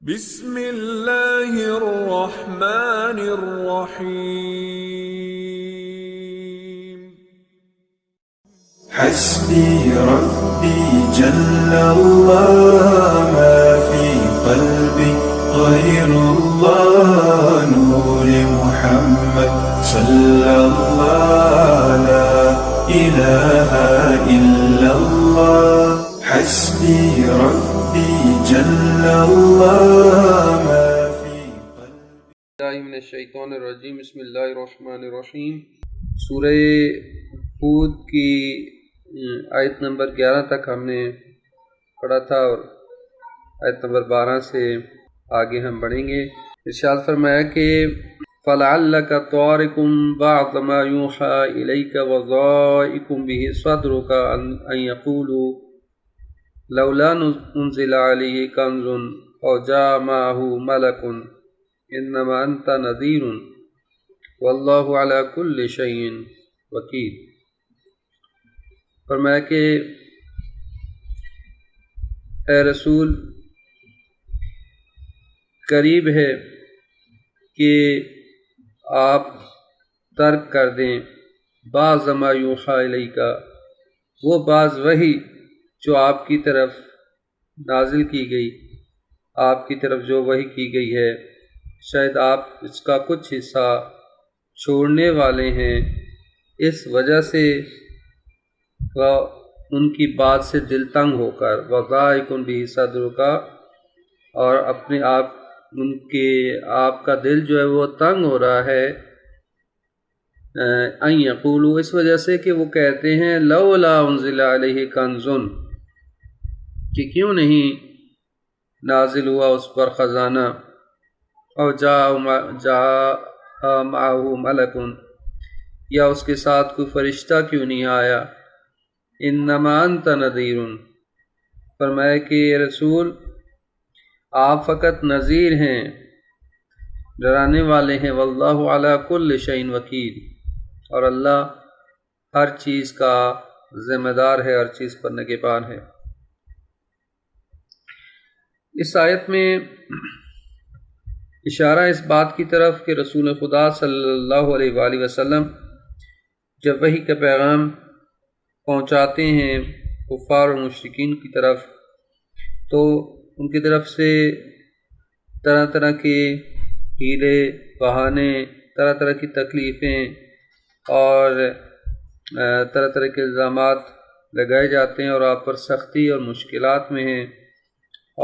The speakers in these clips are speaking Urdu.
بسم اللہ الرحمن الرحیم حسبي ربي جل الله ما في قلبي غير الله نور محمد صلى الله لا إله إلا الله حسبي ربي جل الله ما في قلبي من الشیطان الرجیم بسم اللہ الرحمن الرحیم سورہ ہود کی آیت نمبر 11 تک ہم نے پڑھا تھا اور آیت نمبر 12 سے آگے ہم بڑھیں گے۔ ارشاد فرمایا کہ فَلَعَلَّكَ طَارِقٌ بَعْضَ مَا يُوحَىٰ إِلَيْكَ وَضَائِقٌ بِهِ صَدْرُكَ أَن يَقُولُوا لَوْلَا أُنزِلَ عَلَيْهِ كَنزٌ أَوْ جَاءَ مَعَهُ مَلَكٌ انما انت نذیر واللہ علی کل شیء وکیل۔ فرمایا کہ اے رسول قریب ہے کہ آپ ترک کر دیں بعض ما یوحیٰ الیک، وہ بعض وحی جو آپ کی طرف نازل کی گئی، آپ کی طرف جو وحی کی گئی ہے، شاید آپ اس کا کچھ حصہ چھوڑنے والے ہیں، اس وجہ سے ان کی بات سے دل تنگ ہو کر وَضَائِقٌ بِهِ صَدْرُكَ، اور اپنے آپ آپ کا دل جو ہے وہ تنگ ہو رہا ہے، أَن يَقُولُوا، اس وجہ سے کہ وہ کہتے ہیں لَوْلَا أُنزِلَ عَلَيْهِ كَنزٌ، کہ کیوں نہیں نازل ہوا اس پر خزانہ، اور جاء معه ملک، یا اس کے ساتھ کوئی فرشتہ کیوں نہیں آیا۔ انما انت نذیر، فرمایا کہ رسول آپ فقط نذیر ہیں، ڈرانے والے ہیں، واللہ علی کل شیء وکیل، اور اللہ ہر چیز کا ذمہ دار ہے، ہر چیز پر نگہبان ہے۔ اس آیت میں اشارہ اس بات کی طرف کہ رسول خدا صلی اللہ علیہ وآلہ وسلم جب وحی کا پیغام پہنچاتے ہیں کفار و مشرکین کی طرف، تو ان کی طرف سے طرح طرح کے ہیلے بہانے، طرح طرح کی تکلیفیں اور طرح طرح کے الزامات لگائے جاتے ہیں، اور آپ پر سختی اور مشکلات میں ہیں،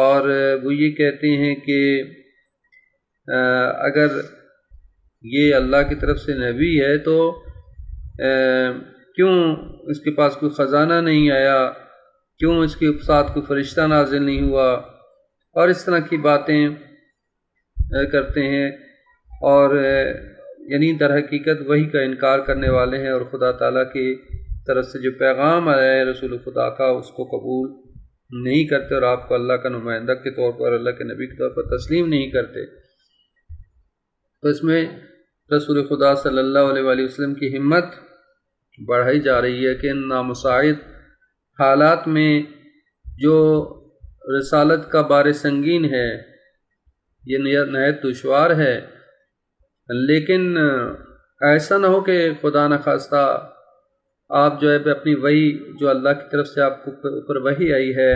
اور وہ یہ کہتے ہیں کہ اگر یہ اللہ کی طرف سے نبی ہے تو کیوں اس کے پاس کوئی خزانہ نہیں آیا، کیوں اس کے ساتھ کوئی فرشتہ نازل نہیں ہوا، اور اس طرح کی باتیں کرتے ہیں، اور یعنی در حقیقت وحی کا انکار کرنے والے ہیں، اور خدا تعالیٰ کی طرف سے جو پیغام آیا ہے رسول خدا کا اس کو قبول نہیں کرتے، اور آپ کو اللہ کا نمائندہ کے طور پر، اللہ کے نبی کے طور پر تسلیم نہیں کرتے۔ تو اس میں رسول خدا صلی اللہ علیہ وآلہ وسلم کی ہمت بڑھائی جا رہی ہے کہ ان نامساعد حالات میں جو رسالت کا بار سنگین ہے، یہ نہایت دشوار ہے، لیکن ایسا نہ ہو کہ خدا نخواستہ آپ جو ہے اپنی وحی جو اللہ کی طرف سے آپ کو اوپر وحی آئی ہے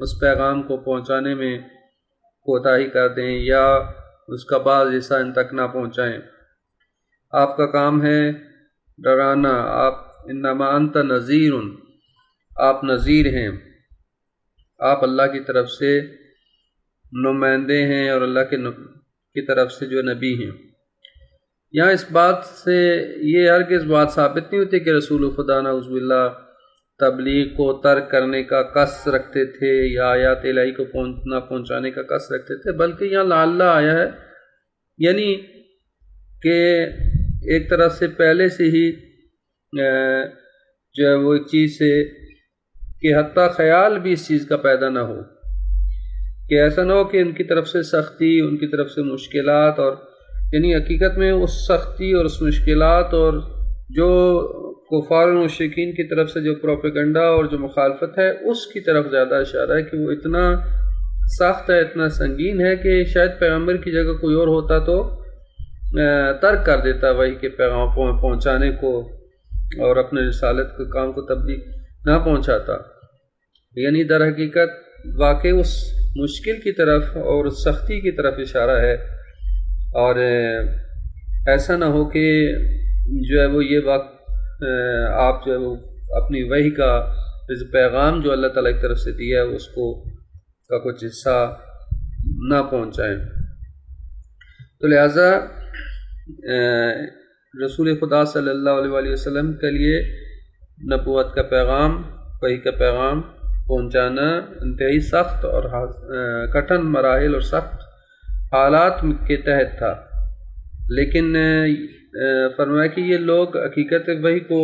اس پیغام کو پہنچانے میں کوتاہی کر دیں، یا اس کا بعض حصہ ان تک نہ پہنچائیں۔ آپ کا کام ہے ڈرانا، آپ انما انت نذیر، آپ نذیر ہیں، آپ اللہ کی طرف سے نمائندے ہیں، اور اللہ کی طرف سے جو نبی ہیں۔ یہاں اس بات سے یہ ہرگز بات ثابت نہیں ہوتی کہ رسول خدا نعوذ باللہ تبلیغ کو ترک کرنے کا قصد رکھتے تھے، یا آیات الہی کو نہ پہنچانے کا قصد رکھتے تھے، بلکہ یہاں لعل آیا ہے، یعنی کہ ایک طرح سے پہلے سے ہی جو ہے وہ ایک چیز سے کہ حتیٰ خیال بھی اس چیز کا پیدا نہ ہو، کہ ایسا نہ ہو کہ ان کی طرف سے سختی، ان کی طرف سے مشکلات، اور یعنی حقیقت میں اس سختی اور اس مشکلات اور جو کفار و مشرکین کی طرف سے جو پروپیگنڈا اور جو مخالفت ہے اس کی طرف زیادہ اشارہ ہے، کہ وہ اتنا سخت ہے، اتنا سنگین ہے کہ شاید پیغمبر کی جگہ کوئی اور ہوتا تو ترک کر دیتا وحی کے پیغام پہنچانے کو اور اپنے رسالت کے کام کو تبلیغ نہ پہنچاتا۔ یعنی در حقیقت واقع اس مشکل کی طرف اور سختی کی طرف اشارہ ہے، اور ایسا نہ ہو کہ جو ہے وہ یہ وقت آپ جو ہے وہ اپنی وحی کا پیغام جو اللہ تعالیٰ کی طرف سے دیا ہے اس کو کا کچھ حصہ نہ پہنچائیں۔ تو لہٰذا رسول خدا صلی اللہ علیہ وآلہ وسلم کے لیے نبوت کا پیغام، وحی کا پیغام پہنچانا انتہائی سخت اور کٹھن مراحل اور سخت حالات کے تحت تھا، لیکن فرمایا کہ یہ لوگ حقیقت وحی کو،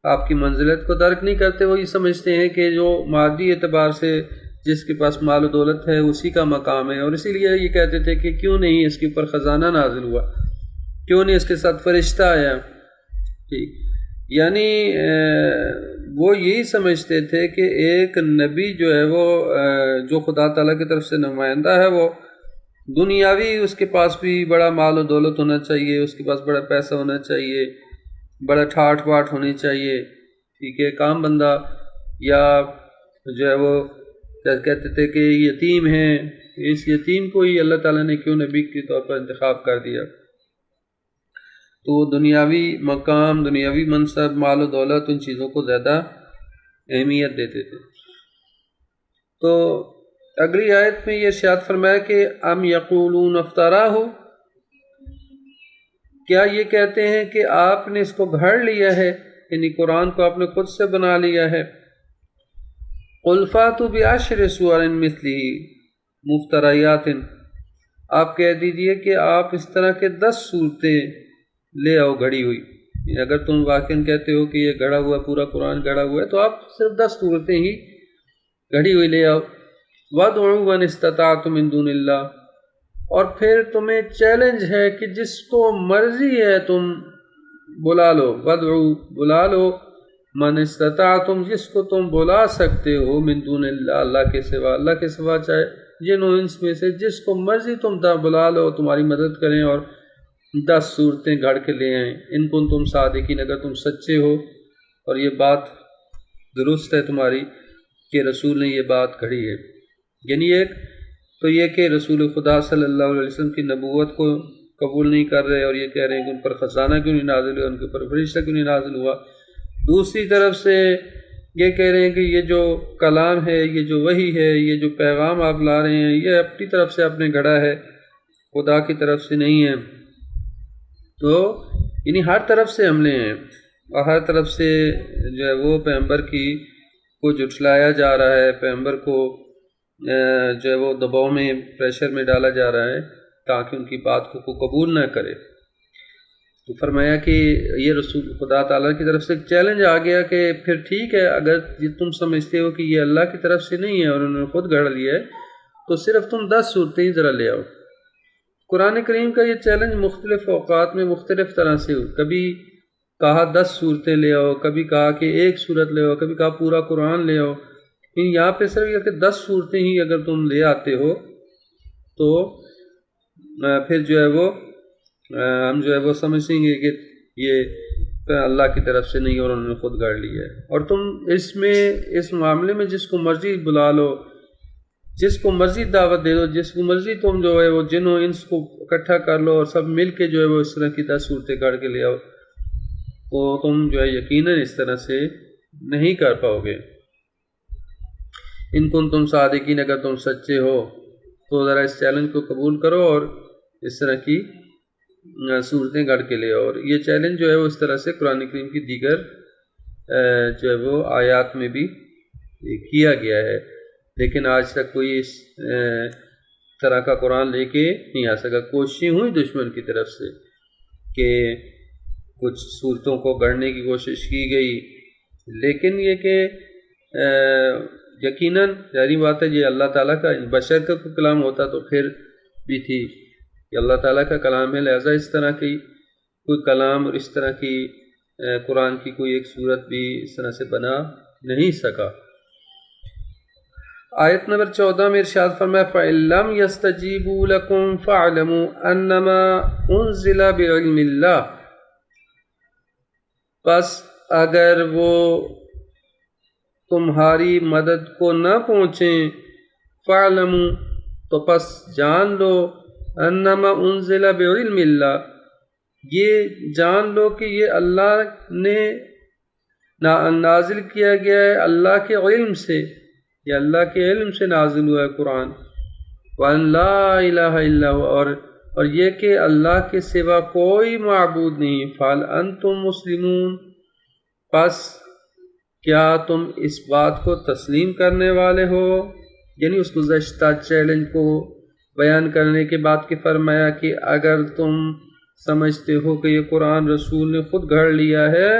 آپ کی منزلت کو درک نہیں کرتے۔ وہ یہ سمجھتے ہیں کہ جو مادی اعتبار سے جس کے پاس مال و دولت ہے اسی کا مقام ہے، اور اسی لیے یہ کہتے تھے کہ کیوں نہیں اس کے اوپر خزانہ نازل ہوا، کیوں نہیں اس کے ساتھ فرشتہ آیا۔ ٹھیک، یعنی وہ یہی سمجھتے تھے کہ ایک نبی جو ہے وہ جو خدا تعالیٰ کی طرف سے نمائندہ ہے، وہ دنیاوی، اس کے پاس بھی بڑا مال و دولت ہونا چاہیے، اس کے پاس بڑا پیسہ ہونا چاہیے، بڑا ٹھاٹ باٹ ہونی چاہیے، ٹھیک ہے، کام بندہ، یا جو ہے وہ کہتے تھے کہ یتیم ہیں، اس یتیم کو ہی اللہ تعالیٰ نے کیوں نبی کے طور پر انتخاب کر دیا۔ تو دنیاوی مقام، دنیاوی منصب، مال و دولت، ان چیزوں کو زیادہ اہمیت دیتے تھے۔ تو اگلی آیت میں یہ ارشاد فرمایا کہ ام یقولون افتراہ، کیا یہ کہتے ہیں کہ آپ نے اس کو گھڑ لیا ہے، یعنی قرآن کو آپ نے خود سے بنا لیا ہے۔ قل فاتوا بعشر سور مثلہ مفتریات، آپ کہہ دیجئے کہ آپ اس طرح کے 10 صورتیں لے آؤ گھڑی ہوئی، یعنی اگر تم واقعاً کہتے ہو کہ یہ گھڑا ہوا پورا قرآن گھڑا ہوا ہے تو آپ صرف 10 صورتیں ہی گھڑی ہوئی لے آؤ۔ وَادْعُوا مَنِ اسْتَطَعْتُم مِّن دُونِ اللَّهِ، اور پھر تمہیں چیلنج ہے کہ جس کو مرضی ہے تم بلا لو، وَادْعُوا، بلا لو، مَنِ اسْتَطَعْتُم، جس کو تم بلا سکتے ہو، مِن دُونِ اللَّهِ، اللہ کے سوا، اللہ کے سوا چاہے جن و انس میں سے جس کو مرضی تم بلا لو تمہاری مدد کریں اور 10 صورتیں گھڑ کے لے آئیں، ان کو تم صادقین، اگر تم سچے ہو اور یہ بات درست ہے تمہاری کہ رسول نے یہ بات کہی ہے۔ یعنی ایک تو یہ کہ رسول خدا صلی اللہ علیہ وسلم کی نبوت کو قبول نہیں کر رہے اور یہ کہہ رہے ہیں کہ ان پر خزانہ کیوں نہیں نازل ہوا، ان کے اوپر فرشتہ کیوں نہیں نازل ہوا۔ دوسری طرف سے یہ کہہ رہے ہیں کہ یہ جو کلام ہے، یہ جو وحی ہے، یہ جو پیغام آپ لا رہے ہیں، یہ اپنی طرف سے آپ نے گھڑا ہے، خدا کی طرف سے نہیں ہے۔ تو یعنی ہر طرف سے حملے ہیں اور ہر طرف سے جو ہے وہ پیغمبر کو جھٹلایا جا رہا ہے، پیغمبر کو جو ہے وہ دباؤ میں، پریشر میں ڈالا جا رہا ہے تاکہ ان کی بات کو قبول نہ کرے۔ تو فرمایا کہ یہ رسول خدا تعالیٰ کی طرف سے ایک چیلنج آ گیا کہ پھر ٹھیک ہے، اگر تم سمجھتے ہو کہ یہ اللہ کی طرف سے نہیں ہے اور انہوں نے خود گھڑ لیا ہے تو صرف تم 10 صورتیں ہی ذرا لے آؤ۔ قرآن کریم کا یہ چیلنج مختلف اوقات میں مختلف طرح سے ہو، کبھی کہا 10 صورتیں لے آؤ، کبھی کہا کہ 1 صورت لے آؤ، کبھی کہا پورا قرآن لے آؤ۔ یہاں پہ صرف یہ کہ 10 صورتیں ہی اگر تم لے آتے ہو تو پھر جو ہے وہ ہم جو ہے وہ سمجھیں گے کہ یہ اللہ کی طرف سے نہیں اور انہوں نے خود گھڑ لیا ہے۔ اور تم اس معاملے میں جس کو مرضی بلا لو، جس کو مرضی دعوت دے دو، جس کو مرضی تم جو ہے وہ جن و انس کو اکٹھا کر لو اور سب مل کے جو ہے وہ اس طرح کی 10 صورتیں گھڑ کے لے آؤ، تو تم جو ہے یقیناً اس طرح سے نہیں کر پاؤ گے۔ ان کو تم صادقین، اگر تم سچے ہو تو ذرا اس چیلنج کو قبول کرو اور اس طرح کی صورتیں گھڑ کے لے آؤ۔ اور یہ چیلنج جو ہے وہ اس طرح سے قرآن کریم کی دیگر جو ہے وہ آیات میں بھی کیا گیا ہے، لیکن آج تک کوئی اس طرح کا قرآن لے کے نہیں آ سکا۔ کوششیں ہوئی دشمن کی طرف سے کہ کچھ صورتوں کو گھڑنے کی کوشش کی گئی، لیکن یہ کہ یقیناً ظاہری بات ہے یہ اللہ تعالیٰ کا، بشر کا کوئی کلام ہوتا تو پھر بھی تھی کہ اللہ تعالیٰ کا کلام ہے، لہذا اس طرح کی کوئی کلام اور اس طرح کی قرآن کی کوئی ایک صورت بھی اس طرح سے بنا نہیں سکا۔ آیت نمبر 14 میں ارشاد فرمایا فَإِن لَّمْ يَسْتَجِيبُوا لَكُمْ فَاعْلَمُوا أَنَّمَا أُنزِلَ بِعِلْمِ اللَّهِ، بس اگر وہ تمہاری مدد کو نہ پہنچیں، فَاعْلَمُوا تو پس جان لو، انما انزل بعلم اللہ، یہ جان لو کہ یہ اللہ نے نازل کیا گیا ہے اللہ کے علم سے، یہ اللہ کے علم سے نازل ہوا ہے قرآن، وَأَن لَا إِلَهَ إِلَّا هُوَ، اور یہ کہ اللہ کے سوا کوئی معبود نہیں، فَهَلْ أَنْتُمْ مُسْلِمُونَ، پس کیا تم اس بات کو تسلیم کرنے والے ہو؟ یعنی اس گزشتہ چیلنج کو بیان کرنے کے بعد کہ فرمایا کہ اگر تم سمجھتے ہو کہ یہ قرآن رسول نے خود گھڑ لیا ہے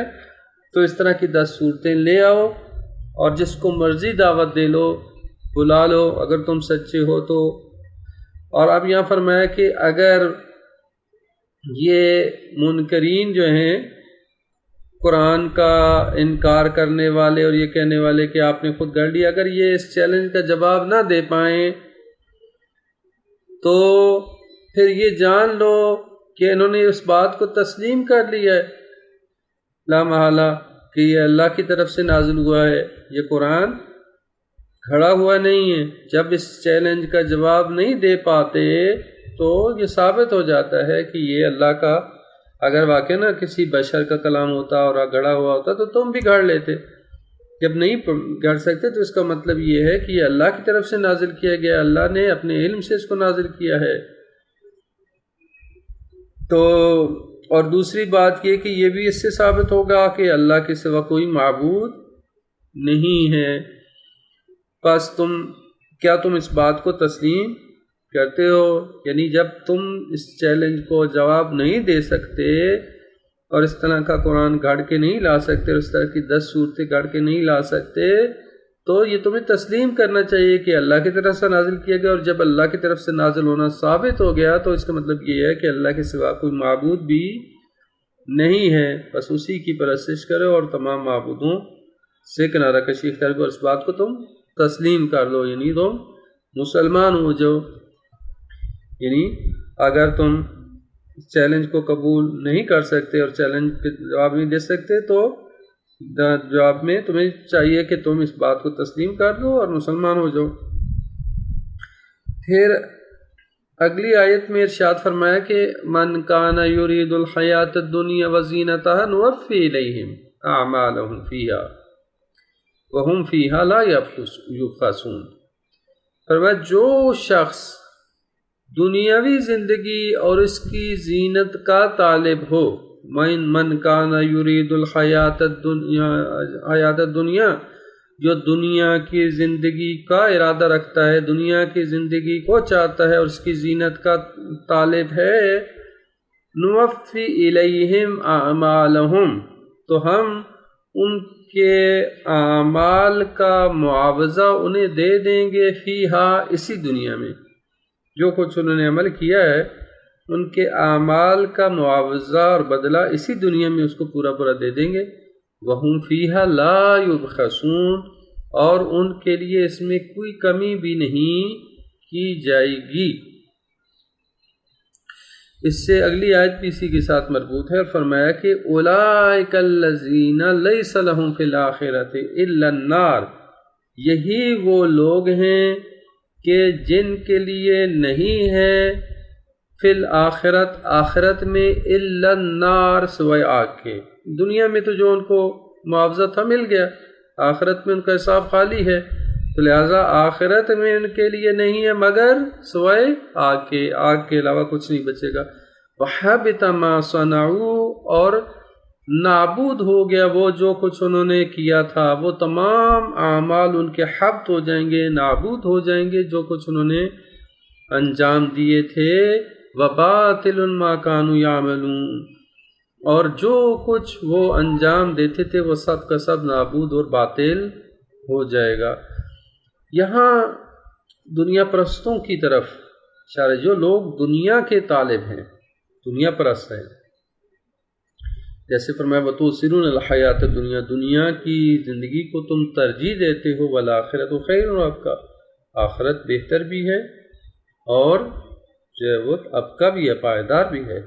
تو اس طرح کی 10 صورتیں لے آؤ اور جس کو مرضی دعوت دے لو، بلا لو اگر تم سچے ہو تو۔ اور اب یہاں فرمایا کہ اگر یہ منکرین جو ہیں قرآن کا انکار کرنے والے اور یہ کہنے والے کہ آپ نے خود گھڑ لیا، اگر یہ اس چیلنج کا جواب نہ دے پائیں تو پھر یہ جان لو کہ انہوں نے اس بات کو تسلیم کر لیا ہے لا محالہ کہ یہ اللہ کی طرف سے نازل ہوا ہے، یہ قرآن کھڑا ہوا نہیں ہے۔ جب اس چیلنج کا جواب نہیں دے پاتے تو یہ ثابت ہو جاتا ہے کہ یہ اللہ کا، اگر واقع نا کسی بشر کا کلام ہوتا اور گھڑا ہوا ہوتا تو تم بھی گھڑ لیتے، جب نہیں گھڑ سکتے تو اس کا مطلب یہ ہے کہ یہ اللہ کی طرف سے نازل کیا گیا، اللہ نے اپنے علم سے اس کو نازل کیا ہے۔ تو اور دوسری بات یہ کہ یہ بھی اس سے ثابت ہوگا کہ اللہ کے سوا کوئی معبود نہیں ہے۔ بس کیا تم اس بات کو تسلیم کرتے ہو؟ یعنی جب تم اس چیلنج کو جواب نہیں دے سکتے اور اس طرح کا قرآن گھڑ کے نہیں لا سکتے اور اس طرح کی 10 صورتیں گھڑ کے نہیں لا سکتے تو یہ تمہیں تسلیم کرنا چاہیے کہ اللہ کی طرف سے نازل کیا گیا، اور جب اللہ کی طرف سے نازل ہونا ثابت ہو گیا تو اس کا مطلب یہ ہے کہ اللہ کے سوا کوئی معبود بھی نہیں ہے، بس اسی کی پرستش کرو اور تمام معبودوں سے کنارہ کشی اختیار کرو، اس بات کو تم تسلیم کر لو، یعنی تم مسلمان ہو جاؤ۔ یعنی اگر تم چیلنج کو قبول نہیں کر سکتے اور چیلنج کے جواب نہیں دے سکتے تو جواب میں تمہیں چاہیے کہ تم اس بات کو تسلیم کر دو اور مسلمان ہو جاؤ۔ پھر اگلی آیت میں ارشاد فرمایا کہ من کان یرید الحیات الدنیا وزینتها نوفی الیہم اعمالهم فیہا وہم فیہا لا یبخسون، فرمایا جو شخص دنیاوی زندگی اور اس کی زینت کا طالب ہو، من کان یرید الحیات الدنیا، جو دنیا کی زندگی کا ارادہ رکھتا ہے، دنیا کی زندگی کو چاہتا ہے اور اس کی زینت کا طالب ہے، نوفی الیہم اعمالہم، تو ہم ان کے اعمال کا معاوضہ انہیں دے دیں گے، فیہا اسی دنیا میں، جو کچھ انہوں نے عمل کیا ہے ان کے اعمال کا معاوضہ اور بدلہ اسی دنیا میں اس کو پورا پورا دے دیں گے، وَهُمْ فِيهَا لَا يُبْخَسُونَ، اور ان کے لیے اس میں کوئی کمی بھی نہیں کی جائے گی۔ اس سے اگلی آیت بھی اسی کے ساتھ مربوط ہے، اور فرمایا کہ أُولَٰئِكَ الَّذِينَ لَيْسَ لَهُمْ فِي الْآخِرَةِ إِلَّا النَّارُ، یہی وہ لوگ ہیں کہ جن کے لیے نہیں ہے فی الآخرت، آخرت میں، الا النار، سوائے آگ کے۔ دنیا میں تو جو ان کو معاوضہ تھا مل گیا، آخرت میں ان کا حساب خالی ہے، تو لہٰذا آخرت میں ان کے لیے نہیں ہے مگر سوائے آگ کے، آگ کے علاوہ کچھ نہیں بچے گا۔ وَحَبِطَ مَا صَنَعُوا، اور نابود ہو گیا وہ جو کچھ انہوں نے کیا تھا، وہ تمام اعمال ان کے حبط ہو جائیں گے، نابود ہو جائیں گے جو کچھ انہوں نے انجام دیے تھے۔ وَبَاطِلٌ مَا كَانُوا يَعْمَلُونَ، اور جو کچھ وہ انجام دیتے تھے وہ سب کا سب نابود اور باطل ہو جائے گا۔ یہاں دنیا پرستوں کی طرف اشارہ، جو لوگ دنیا کے طالب ہیں، دنیا پرست ہیں، جیسے فرمایا وَتُؤْثِرُونَ الْحَيَاةَ الدُّنْيَا، دنیا کی زندگی کو تم ترجیح دیتے ہو، وَالْآخِرَةُ خَيْرٌ وَأَبْقَىٰ، آخرت بہتر بھی ہے اور جو ہے وہ ابقا بھی ہے، پائیدار بھی ہے۔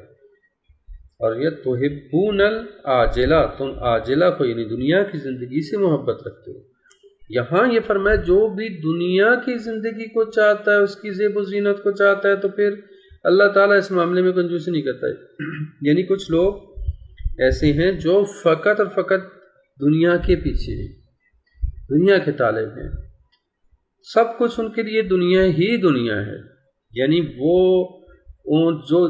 اور یہ تحبون العاجلہ، تم عاجلہ کو یعنی دنیا کی زندگی سے محبت رکھتے ہو۔ یہاں یہ فرمایا جو بھی دنیا کی زندگی کو چاہتا ہے، اس کی زیب و زینت کو چاہتا ہے، تو پھر اللہ تعالیٰ اس معاملے میں کنجوسی نہیں کرتا ہے۔ یعنی کچھ لوگ ایسے ہیں جو فقط اور فقط دنیا کے پیچھے ہیں، دنیا کے طالب ہیں، سب کچھ ان کے لیے دنیا ہی دنیا ہے۔ یعنی وہ جو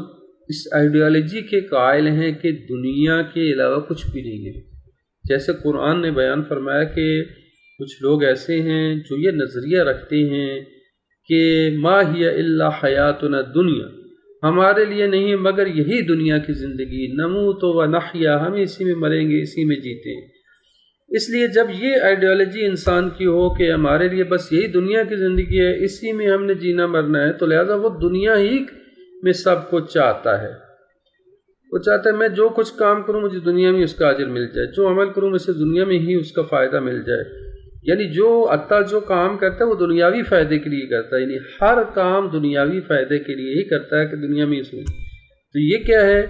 اس آئیڈیالوجی کے قائل ہیں کہ دنیا کے علاوہ کچھ بھی نہیں ہے۔ جیسے قرآن نے بیان فرمایا کہ کچھ لوگ ایسے ہیں جو یہ نظریہ رکھتے ہیں کہ ما ہی الا حیاتنا دنیا، ہمارے لیے نہیں مگر یہی دنیا کی زندگی، نموت و نحیا، ہم اسی میں مریں گے، اسی میں جیتے ہیں۔ اس لیے جب یہ آئیڈیالوجی انسان کی ہو کہ ہمارے لیے بس یہی دنیا کی زندگی ہے، اسی میں ہم نے جینا مرنا ہے، تو لہٰذا وہ دنیا ہی میں سب کچھ چاہتا ہے۔ وہ چاہتا ہے میں جو کچھ کام کروں مجھے دنیا میں اس کا اجر مل جائے، جو عمل کروں مجھے دنیا میں ہی اس کا فائدہ مل جائے۔ یعنی جو عطا جو کام کرتا ہے وہ دنیاوی فائدے کے لیے کرتا ہے، یعنی ہر کام دنیاوی فائدے کے لیے ہی کرتا ہے کہ دنیا میں ہی سوچ۔ تو یہ کیا ہے؟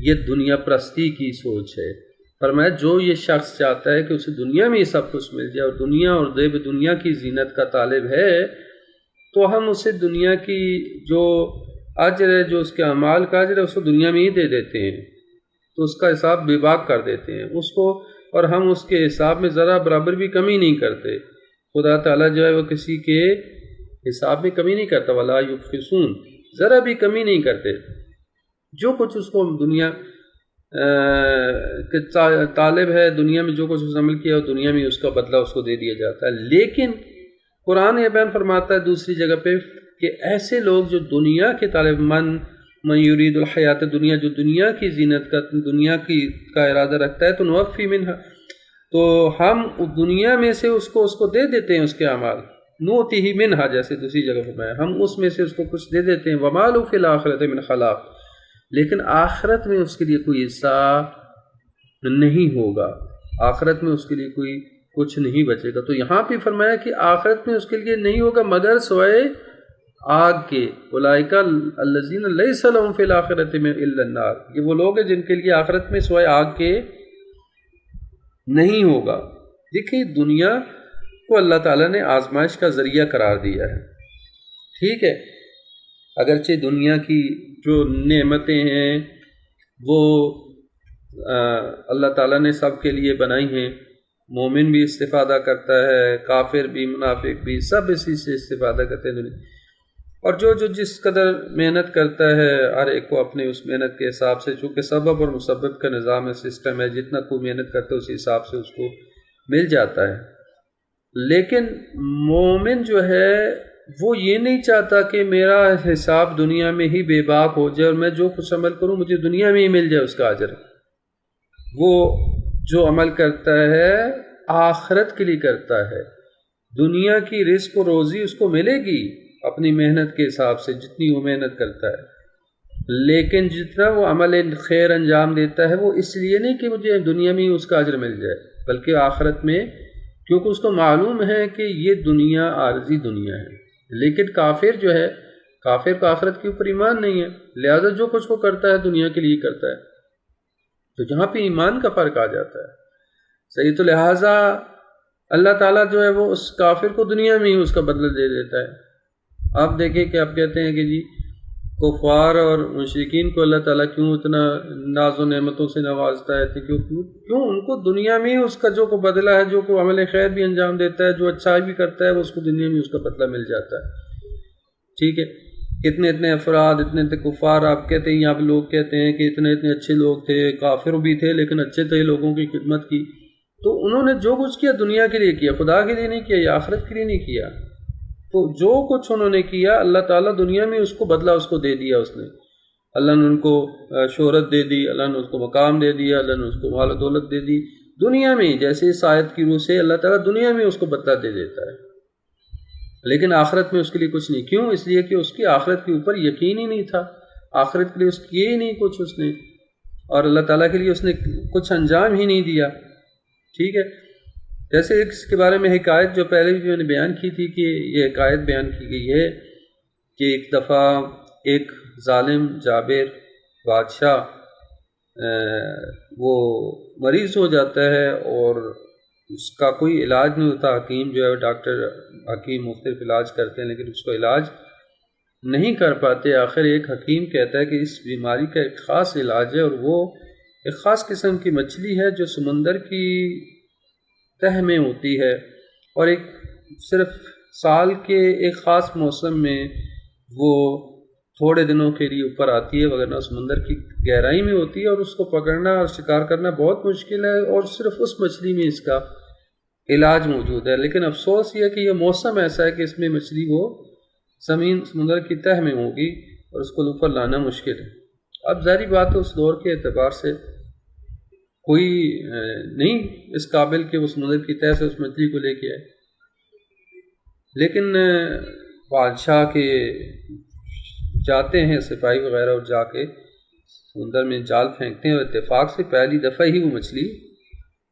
یہ دنیا پرستی کی سوچ ہے۔ فرمایا جو یہ شخص چاہتا ہے کہ اسے دنیا میں ہی سب کچھ مل جائے اور دنیا اور زیب دنیا کی زینت کا طالب ہے، تو ہم اسے دنیا کی جو اجر ہے، جو اس کے اعمال کا اجر ہے، اس کو دنیا میں ہی دے دیتے ہیں، تو اس کا حساب بے باک کر دیتے ہیں اس کو، اور ہم اس کے حساب میں ذرا برابر بھی کمی نہیں کرتے۔ خدا تعالیٰ جو ہے وہ کسی کے حساب میں کمی نہیں کرتا، ولا یبخسون، ذرا بھی کمی نہیں کرتے۔ جو کچھ اس کو دنیا کہ طالب ہے، دنیا میں جو کچھ اس نے عمل کیا وہ دنیا میں اس کا بدلہ اس کو دے دیا جاتا ہے۔ لیکن قرآن یہ بیان فرماتا ہے دوسری جگہ پہ کہ ایسے لوگ جو دنیا کے طالب من یرید الحیات دنیا، جو دنیا کی زینت کا دنیا کی کا ارادہ رکھتا ہے، تو نوفی منہا، تو ہم دنیا میں سے اس کو دے دیتے ہیں اس کے اعمال، نوتی ہی منہا، جیسے دوسری جگہ فرمایا ہم اس میں سے اس کو کچھ دے دیتے ہیں، وما لہ فی الآخرۃ من خلاق، لیکن آخرت میں اس کے لیے کوئی حصہ نہیں ہوگا، آخرت میں اس کے لیے کوئی کچھ نہیں بچے گا۔ تو یہاں پہ فرمایا کہ آخرت میں اس کے لیے نہیں ہوگا مگر سوائے آگ کے، اولئک الذین لیس لہم فی الآخرۃ الا النار، یہ وہ لوگ ہیں جن کے لیے آخرت میں سوائے آگ کے نہیں ہوگا۔ دیکھیں دنیا کو اللہ تعالیٰ نے آزمائش کا ذریعہ قرار دیا ہے، ٹھیک ہے، اگرچہ دنیا کی جو نعمتیں ہیں وہ اللہ تعالیٰ نے سب کے لیے بنائی ہیں، مومن بھی استفادہ کرتا ہے، کافر بھی، منافق بھی، سب اسی سے استفادہ کرتے ہیں دنیا، اور جو جس قدر محنت کرتا ہے ہر ایک کو اپنے اس محنت کے حساب سے، چونکہ سبب اور مسبب کا نظام ہے، سسٹم ہے، جتنا کوئی محنت کرتا ہے اسی حساب سے اس کو مل جاتا ہے۔ لیکن مومن جو ہے وہ یہ نہیں چاہتا کہ میرا حساب دنیا میں ہی بے باک ہو جائے اور میں جو کچھ عمل کروں مجھے دنیا میں ہی مل جائے اس کا اجر۔ وہ جو عمل کرتا ہے آخرت کے لیے کرتا ہے، دنیا کی رزق و روزی اس کو ملے گی اپنی محنت کے حساب سے جتنی وہ محنت کرتا ہے، لیکن جتنا وہ عمل خیر انجام دیتا ہے وہ اس لیے نہیں کہ مجھے دنیا میں ہی اس کا اجر مل جائے، بلکہ آخرت میں، کیونکہ اس کو معلوم ہے کہ یہ دنیا عارضی دنیا ہے۔ لیکن کافر جو ہے، کافر کا آخرت کے اوپر ایمان نہیں ہے، لہذا جو کچھ وہ کرتا ہے دنیا کے لیے کرتا ہے، تو جہاں پہ ایمان کا فرق آ جاتا ہے صحیح، تو لہٰذا اللہ تعالیٰ جو ہے وہ اس کافر کو دنیا میں ہی اس کا بدلہ دے دیتا ہے۔ آپ دیکھیں کہ آپ کہتے ہیں کہ جی کفار اور مشرکین کو اللہ تعالیٰ کیوں اتنا ناز و نعمتوں سے نوازتا ہے، کیوں ان کو دنیا میں ہی اس کا جو کو بدلہ ہے، جو کو عمل خیر بھی انجام دیتا ہے، جو اچھائی بھی کرتا ہے، وہ اس کو دنیا میں اس کا بدلہ مل جاتا ہے، ٹھیک ہے۔ اتنے افراد، اتنے کفار، آپ کہتے ہیں، یہاں پہ لوگ کہتے ہیں کہ اتنے اچھے لوگ تھے، کافر بھی تھے لیکن اچھے تھے، لوگوں کی خدمت کی، تو انہوں نے جو کچھ کیا دنیا کے لیے کیا، خدا کے لیے نہیں کیا یا آخرت کے لیے نہیں کیا، تو جو کچھ انہوں نے کیا اللہ تعالیٰ دنیا میں اس کو بدلہ اس کو دے دیا، اس نے اللہ نے ان کو شہرت دے دی، اللہ نے اس کو مقام دے دیا، اللہ نے اس کو مال و دولت دے دی دنیا میں، جیسے اس آیت کی روح سے اللہ تعالیٰ دنیا میں اس کو بدلہ دے دیتا ہے، لیکن آخرت میں اس کے لیے کچھ نہیں۔ کیوں؟ اس لیے کہ اس کی آخرت کے اوپر یقین ہی نہیں تھا، آخرت کے لیے اس کیے ہی نہیں کچھ اس نے، اور اللہ تعالیٰ کے لیے اس نے کچھ انجام ہی نہیں دیا، ٹھیک ہے۔ جیسے اس کے بارے میں حکایت جو پہلے بھی میں نے بیان کی تھی کہ یہ حکایت بیان کی گئی ہے کہ ایک دفعہ ایک ظالم جابر بادشاہ وہ مریض ہو جاتا ہے اور اس کا کوئی علاج نہیں ہوتا. حکیم جو ہے ڈاکٹر حکیم مختلف علاج کرتے ہیں لیکن اس کو علاج نہیں کر پاتے. آخر ایک حکیم کہتا ہے کہ اس بیماری کا ایک خاص علاج ہے اور وہ ایک خاص قسم کی مچھلی ہے جو سمندر کی تہ میں ہوتی ہے اور ایک صرف سال کے ایک خاص موسم میں وہ تھوڑے دنوں کے لیے اوپر آتی ہے، وغیرہ سمندر کی گہرائی میں ہوتی ہے اور اس کو پکڑنا اور شکار کرنا بہت مشکل ہے اور صرف اس مچھلی میں اس کا علاج موجود ہے. لیکن افسوس یہ ہے کہ یہ موسم ایسا ہے کہ اس میں مچھلی وہ سمندر کی تہ میں ہوگی اور اس کو اوپر لانا مشکل ہے. اب ظاہری بات ہے اس دور کے اعتبار سے کوئی نہیں اس قابل کہ وہ سمندر کی تہ سے اس مچھلی کو لے کے آئے، لیکن بادشاہ کے جاتے ہیں سپاہی وغیرہ اور جا کے سمندر میں جال پھینکتے ہیں اور اتفاق سے پہلی دفعہ ہی وہ مچھلی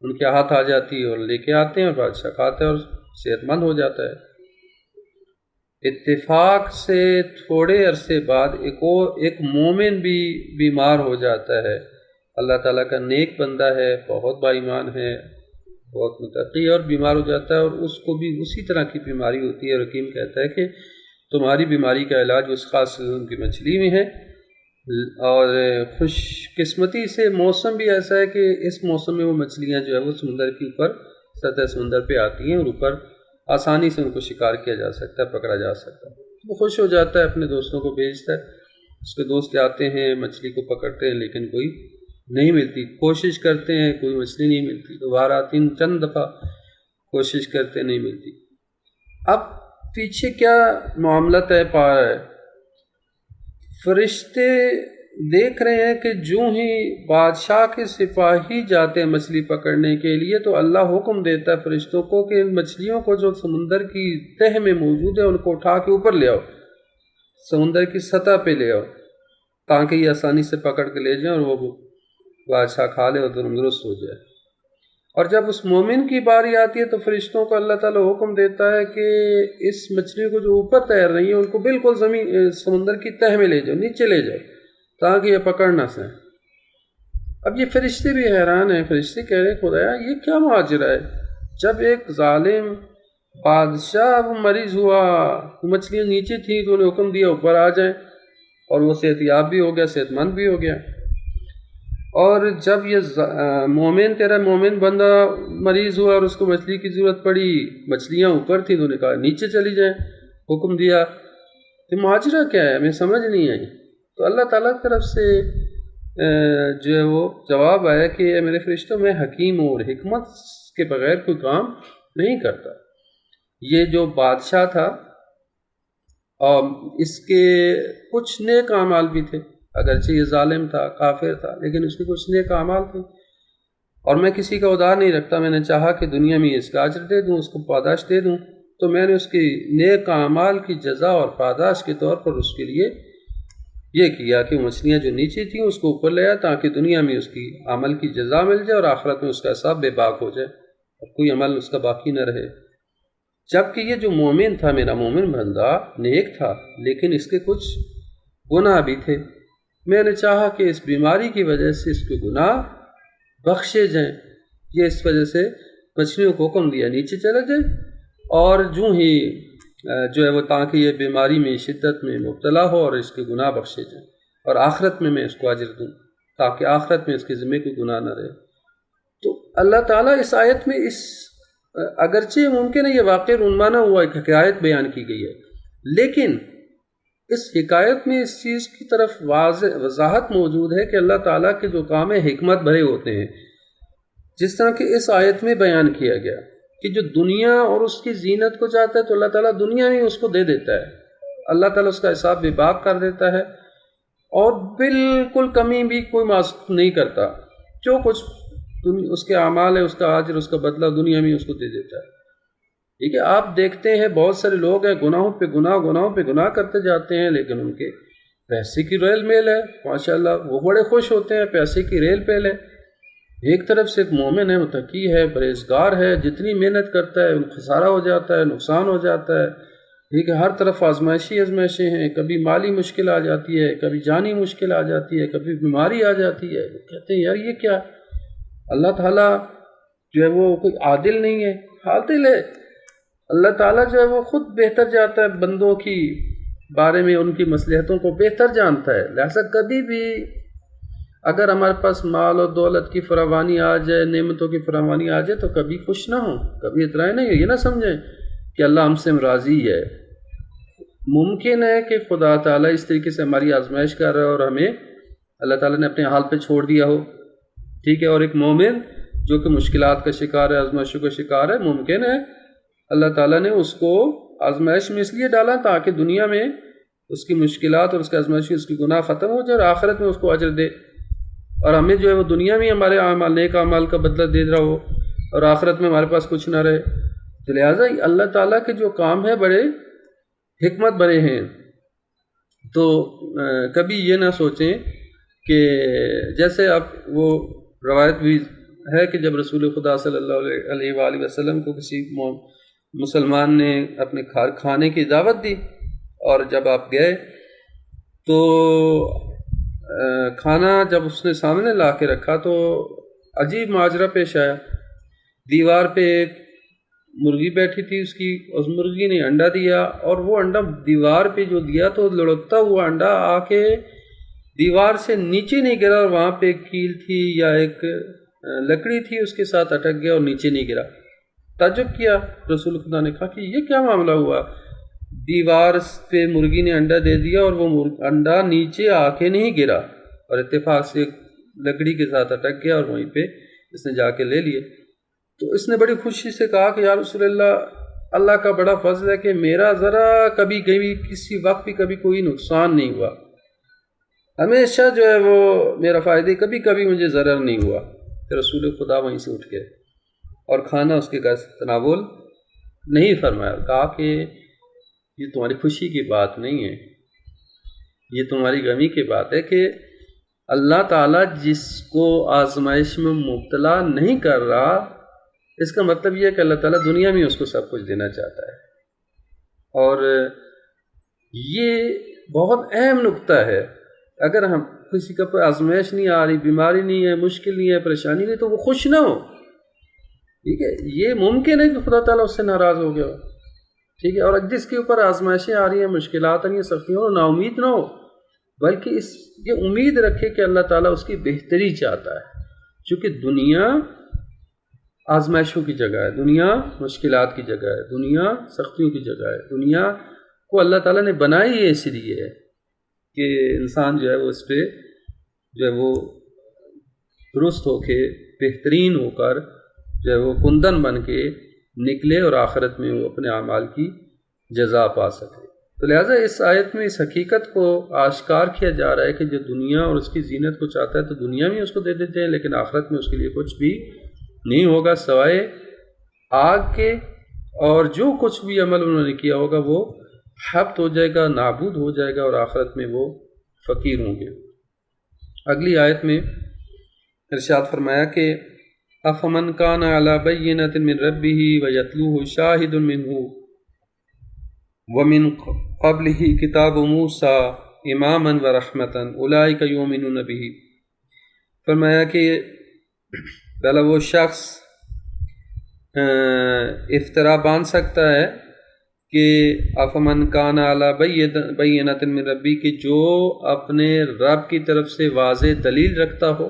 ان کے ہاتھ آ جاتی ہے اور لے کے آتے ہیں اور بادشاہ کھاتا ہے اور صحت مند ہو جاتا ہے. اتفاق سے تھوڑے عرصے بعد ایک مومن بھی بیمار ہو جاتا ہے. اللہ تعالیٰ کا نیک بندہ ہے، بہت با ایمان ہے، بہت متقی، اور بیمار ہو جاتا ہے اور اس کو بھی اسی طرح کی بیماری ہوتی ہے. حکیم کہتا ہے کہ تمہاری بیماری کا علاج اس خاص قسم کی مچھلی میں ہے. اور خوش قسمتی سے موسم بھی ایسا ہے کہ اس موسم میں وہ مچھلیاں جو ہے وہ سمندر کے اوپر سطح سمندر پہ آتی ہیں اور اوپر آسانی سے ان کو شکار کیا جا سکتا ہے، پکڑا جا سکتا ہے. وہ خوش ہو جاتا ہے، اپنے دوستوں کو بھیجتا ہے، اس کے دوست جاتے ہیں مچھلی کو پکڑتے ہیں لیکن کوئی نہیں ملتی. کوشش کرتے ہیں کوئی مچھلی نہیں ملتی، دوبارہ چند دفعہ کوشش کرتے نہیں ملتی. اب پیچھے کیا معاملہ طے پا رہا ہے؟ فرشتے دیکھ رہے ہیں کہ جو ہی بادشاہ کے سپاہی جاتے ہیں مچھلی پکڑنے کے لیے تو اللہ حکم دیتا ہے فرشتوں کو کہ ان مچھلیوں کو جو سمندر کی تہ میں موجود ہے ان کو اٹھا کے اوپر لے آؤ، سمندر کی سطح پہ لے آؤ تاکہ یہ آسانی سے پکڑ کے لے جائیں اور وہ بادشاہ کھا لے اور تندرست ہو جائے. اور جب اس مومن کی باری آتی ہے تو فرشتوں کو اللہ تعالیٰ حکم دیتا ہے کہ اس مچھلی کو جو اوپر تیر رہی ہیں ان کو بالکل سمندر کی تہ میں لے جاؤ، نیچے لے جاؤ تاکہ یہ پکڑ نہ سکیں. اب یہ فرشتے بھی حیران ہیں، فرشتے کہہ رہے ہیں خدایا یہ کیا ماجرا ہے؟ جب ایک ظالم بادشاہ وہ مریض ہوا، مچھلیاں نیچے تھیں تو انہیں حکم دیا اوپر آ جائیں اور وہ صحت یاب بھی ہو گیا، صحت مند بھی ہو گیا. اور جب یہ مومن تیرا مومن بندہ مریض ہوا اور اس کو مچھلی کی ضرورت پڑی، مچھلیاں اوپر تھیں تو انہوں نے کہا نیچے چلی جائیں، حکم دیا. تو ماجرا کیا ہے؟ ہمیں سمجھ نہیں آئی. تو اللہ تعالیٰ کی طرف سے جو ہے وہ جواب آیا کہ اے میرے فرشتوں میں حکیم ہوں اور حکمت کے بغیر کوئی کام نہیں کرتا. یہ جو بادشاہ تھا اور اس کے کچھ نیک اعمال بھی تھے، اگرچہ یہ ظالم تھا، کافر تھا، لیکن اس کے کچھ نیک اعمال تھے. اور میں کسی کا ادار نہیں رکھتا، میں نے چاہا کہ دنیا میں اس کا اجر دے دوں، اس کو پاداش دے دوں، تو میں نے اس کی نیک اعمال کی جزا اور پاداش کے طور پر اس کے لیے یہ کیا کہ مچھلیاں جو نیچے تھیں اس کو اوپر لے آیا تاکہ دنیا میں اس کی عمل کی جزا مل جائے اور آخرت میں اس کا حساب بے باک ہو جائے اور کوئی عمل اس کا باقی نہ رہے. جبکہ یہ جو مومن تھا، میرا مومن بندہ نیک تھا، لیکن اس کے کچھ گناہ بھی تھے. میں نے چاہا کہ اس بیماری کی وجہ سے اس کے گناہ بخشے جائیں. یہ اس وجہ سے مچھلیوں کو حکم دیا نیچے چلا جائے اور جو ہی جو ہے وہ تاکہ یہ بیماری میں شدت میں مبتلا ہو اور اس کے گناہ بخشے جائیں اور آخرت میں اس کو اجر دوں تاکہ آخرت میں اس کے ذمہ کوئی گناہ نہ رہے. تو اللہ تعالیٰ اس آیت میں اگرچہ ممکن ہے یہ واقع رونمانہ ہوا ایک حکایت بیان کی گئی ہے، لیکن اس حکایت میں اس چیز کی طرف وضاحت موجود ہے کہ اللہ تعالیٰ کے جو کام ہے حکمت بھرے ہوتے ہیں. جس طرح کہ اس آیت میں بیان کیا گیا کہ جو دنیا اور اس کی زینت کو چاہتا ہے تو اللہ تعالیٰ دنیا میں اس کو دے دیتا ہے، اللہ تعالیٰ اس کا حساب بے باک کر دیتا ہے اور بالکل کمی بھی کوئی معصوم نہیں کرتا. جو کچھ اس کے اعمال ہے اس کا اجر اس کا بدلہ دنیا میں اس کو دے دیتا ہے. ٹھیک ہے، آپ دیکھتے ہیں بہت سارے لوگ ہیں گناہوں پہ گناہ کرتے جاتے ہیں، لیکن ان کے پیسے کی ریل میل ہے، ماشاءاللہ وہ بڑے خوش ہوتے ہیں پیسے کی ریل پیل ہے. ایک طرف سے ایک مومن ہے، متقی ہے، پرہیزگار ہے، جتنی محنت کرتا ہے خسارہ ہو جاتا ہے، نقصان ہو جاتا ہے، ٹھیک ہے، ہر طرف آزمائشیں ہیں، کبھی مالی مشکل آ جاتی ہے، کبھی جانی مشکل آ جاتی ہے، کبھی بیماری آ جاتی ہے، کہتے ہیں یار یہ کیا، اللہ تعالیٰ جو ہے وہ کوئی عادل نہیں ہے، عادل ہے اللہ تعالیٰ، جو ہے وہ خود بہتر جانتا ہے بندوں کی بارے میں، ان کی مصلحتوں کو بہتر جانتا ہے۔ لہذا کبھی بھی اگر ہمارے پاس مال و دولت کی فراوانی آ جائے، نعمتوں کی فراوانی آ جائے، تو کبھی خوش نہ ہوں، کبھی اطراء نہیں ہو، یہ نہ سمجھیں کہ اللہ ہم سے راضی ہے۔ ممکن ہے کہ خدا تعالیٰ اس طریقے سے ہماری آزمائش کر رہا ہے اور ہمیں اللہ تعالیٰ نے اپنے حال پہ چھوڑ دیا ہو، ٹھیک ہے، اور ایک مومن جو کہ مشکلات کا شکار ہے، آزمائشوں کا شکار ہے، ممکن ہے اللہ تعالیٰ نے اس کو آزمائش میں اس لیے ڈالا تاکہ دنیا میں اس کی مشکلات اور اس کی آزمائش، اس کی گناہ ختم ہو جائے اور آخرت میں اس کو اجر دے، اور ہمیں جو ہے وہ دنیا میں ہمارے اعمال، نیک اعمال کا بدلہ دے رہا ہو اور آخرت میں ہمارے پاس کچھ نہ رہے۔ تو لہٰذا اللہ تعالیٰ کے جو کام ہے بڑے حکمت بڑے ہیں۔ تو کبھی یہ نہ سوچیں کہ جیسے اب وہ روایت بھی ہے کہ جب رسول خدا صلی اللہ علیہ وآلہ وسلم کو کسی مسلمان نے اپنے کھانے کی دعوت دی، اور جب آپ گئے تو کھانا جب اس نے سامنے لا کے رکھا تو عجیب ماجرا پیش آیا۔ دیوار پہ ایک مرغی بیٹھی تھی، اس مرغی نے انڈا دیا، اور وہ انڈا دیوار پہ جو دیا تو لڑکتا ہوا انڈا آ کے دیوار سے نیچے نہیں گرا، اور وہاں پہ ایک کیل تھی یا ایک لکڑی تھی اس کے ساتھ اٹک گیا اور نیچے نہیں گرا۔ تعجب کیا، رسول خدا نے کہا کہ یہ کیا معاملہ ہوا، دیوار پہ مرغی نے انڈا دے دیا اور وہ انڈا نیچے آ کے نہیں گرا، اور اتفاق سے لکڑی کے ساتھ اٹک گیا اور وہیں پہ اس نے جا کے لے لیے۔ تو اس نے بڑی خوشی سے کہا کہ یا رسول اللہ کا بڑا فضل ہے کہ میرا ذرا کبھی کسی وقت بھی کبھی کوئی نقصان نہیں ہوا، ہمیشہ جو ہے وہ میرا فائدہ، کبھی کبھی مجھے ضرر نہیں ہوا۔ کہ رسول خدا وہیں سے اٹھ گئے اور کھانا اس کے گھر سے تناول نہیں فرمایا، کہا کہ یہ تمہاری خوشی کی بات نہیں ہے، یہ تمہاری غمی کی بات ہے کہ اللہ تعالیٰ جس کو آزمائش میں مبتلا نہیں کر رہا، اس کا مطلب یہ ہے کہ اللہ تعالیٰ دنیا میں اس کو سب کچھ دینا چاہتا ہے۔ اور یہ بہت اہم نقطہ ہے، اگر ہم کسی کا آزمائش نہیں آ رہی، بیماری نہیں ہے، مشکل نہیں ہے، پریشانی نہیں، تو وہ خوش نہ ہو، ٹھیک ہے، یہ ممکن ہے کہ خدا تعالیٰ اس سے ناراض ہو گیا ہو، ٹھیک ہے، اور جس کے اوپر آزمائشیں آ رہی ہیں، مشکلات آ رہی ہیں، سختیاں ہو، نا امید نہ ہو، بلکہ یہ امید رکھے کہ اللہ تعالیٰ اس کی بہتری چاہتا ہے، چونکہ دنیا آزمائشوں کی جگہ ہے، دنیا مشکلات کی جگہ ہے، دنیا سختیوں کی جگہ ہے، دنیا کو اللہ تعالیٰ نے بنائی ہے اس لیے کہ انسان جو ہے وہ اس پہ جو ہے وہ درست ہو کے، بہترین ہو کر جو ہے وہ کندن بن کے نکلے اور آخرت میں وہ اپنے اعمال کی جزا پا سکے۔ تو لہٰذا اس آیت میں اس حقیقت کو آشکار کیا جا رہا ہے کہ جو دنیا اور اس کی زینت کو چاہتا ہے تو دنیا میں اس کو دے دیتے ہیں، لیکن آخرت میں اس کے لیے کچھ بھی نہیں ہوگا سوائے آگ کے، اور جو کچھ بھی عمل انہوں نے کیا ہوگا وہ حبط ہو جائے گا، نابود ہو جائے گا، اور آخرت میں وہ فقیر ہوں گے۔ اگلی آیت میں ارشاد فرمایا کہ افمن کان علی بینۃ من ربہ ویتلوہ شاہد منہ ومن قبلہ کتاب موسیٰ اماما ورحمۃ اولئک یؤمنون بہ۔ فرمایا کہ پہلا وہ شخص افترا باندھ سکتا ہے کہ افمن کان علی بینۃ من ربی، کہ جو اپنے رب کی طرف سے واضح دلیل رکھتا ہو،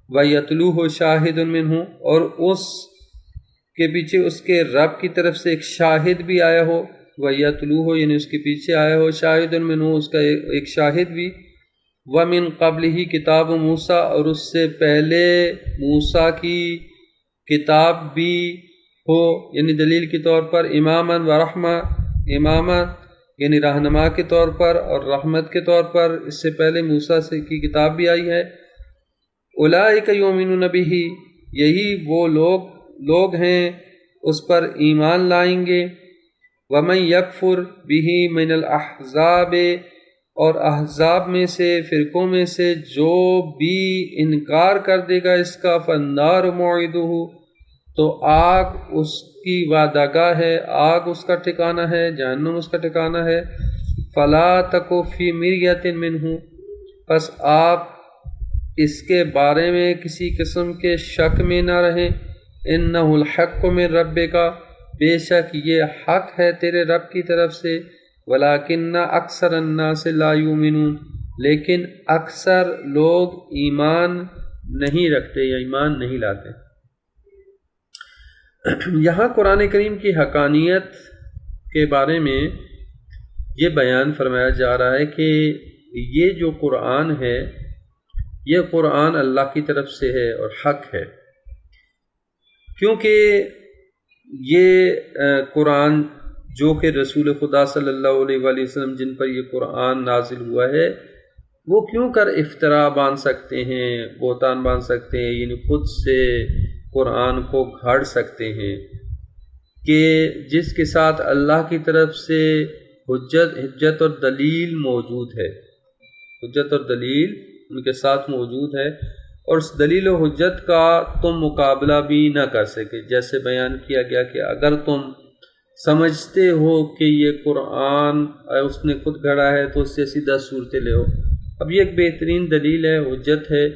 وَيَتْلُوهُ شَاهِدٌ مِّنْهُ، اور اس کے پیچھے اس کے رب کی طرف سے ایک شاہد بھی آیا ہو، وَيَتْلُوهُ یعنی اس کے پیچھے آیا ہو، شَاهِدٌ مِّنْهُ اس کا ایک شاہد بھی، وَمِن قَبْلِهِ کتاب موسیٰ اور اس سے پہلے موسیٰ کی کتاب بھی ہو، یعنی دلیل کے طور پر، اماما ورحمہ، اماما یعنی رہنما کے طور پر اور رحمت کے طور پر، اس سے پہلے موسیٰ سے کی کتاب بھی آئی ہے۔ اولئک یؤمنون بہ، یہی وہ لوگ ہیں اس پر ایمان لائیں گے۔ ومن یکفر بہ من الاحزاب، اور احزاب میں سے فرقوں میں سے جو بھی انکار کر دے گا اس کا فالنار موعدہ، تو آگ اس کی وعدہ گاہ ہے، آگ اس کا ٹھکانہ ہے، جہنم اس کا ٹھکانہ ہے۔ فلا تک فی مریۃ منہ، پس آپ اس کے بارے میں کسی قسم کے شک میں نہ رہیں۔ انہ الحق من ربک، بے شک یہ حق ہے تیرے رب کی طرف سے۔ ولکن اکثر الناس لا یؤمنون، لیکن اکثر لوگ ایمان نہیں رکھتے یا ایمان نہیں لاتے۔ یہاں قرآن کریم کی حقانیت کے بارے میں یہ بیان فرمایا جا رہا ہے کہ یہ جو قرآن ہے یہ قرآن اللہ کی طرف سے ہے اور حق ہے، کیونکہ یہ قرآن جو کہ رسول خدا صلی اللہ علیہ وآلہ وسلم جن پر یہ قرآن نازل ہوا ہے وہ کیوں کر افطرا باندھ سکتے ہیں، بہتان باندھ سکتے ہیں، یعنی خود سے قرآن کو گھاڑ سکتے ہیں کہ جس کے ساتھ اللہ کی طرف سے حجت اور دلیل موجود ہے، حجت اور دلیل ان کے ساتھ موجود ہے، اور اس دلیل و حجت کا تم مقابلہ بھی نہ کر سکے۔ جیسے بیان کیا گیا کہ اگر تم سمجھتے ہو کہ یہ قرآن اس نے خود گھڑا ہے تو اس سے سیدھا صورتیں لے ہو۔ اب یہ ایک بہترین دلیل ہے، حجت ہے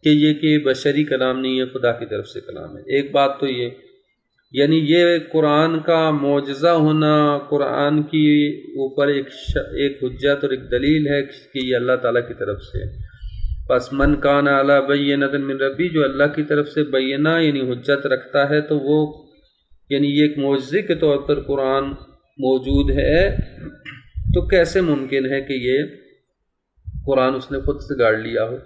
کہ یہ کہ بشری کلام نہیں ہے، خدا کی طرف سے کلام ہے۔ ایک بات تو یہ، یعنی یہ قرآن کا معجزہ ہونا قرآن کی اوپر ایک حجت اور ایک دلیل ہے کہ یہ اللہ تعالیٰ کی طرف سے ہے۔ پس من کان علی بینۃ من ربی، جو اللہ کی طرف سے بینہ یعنی حجت رکھتا ہے تو وہ یعنی یہ ایک معجزے کے طور پر قرآن موجود ہے، تو کیسے ممکن ہے کہ یہ قرآن اس نے خود سے گاڑ لیا ہو۔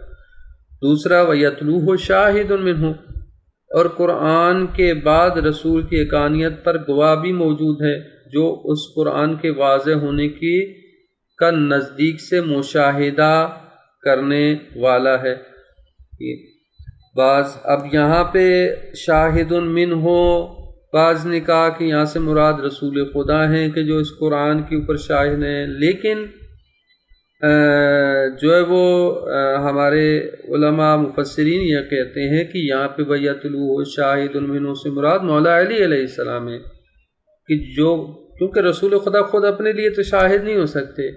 دوسرا وَيَتْلُوهُ شَاهِدٌ مِّنْهُ، اور قرآن کے بعد رسول کی حقانیت پر گواہ بھی موجود ہے جو اس قرآن کے واضح ہونے کی کا نزدیک سے مشاہدہ کرنے والا ہے۔ بعض اب یہاں پہ شاہد منہ، بعض نے کہا کہ یہاں سے مراد رسول خدا ہیں کہ جو اس قرآن کے اوپر شاہد ہیں، لیکن جو ہے وہ ہمارے علماء مفسرین یہ کہتے ہیں کہ یہاں پہ وَيَتْلُوهُ شَاهِدٌ مِّنْهُ سے مراد مولا علی علیہ السلام ہے، کہ جو کیونکہ رسول خدا خود اپنے لیے تو شاہد نہیں ہو سکتے،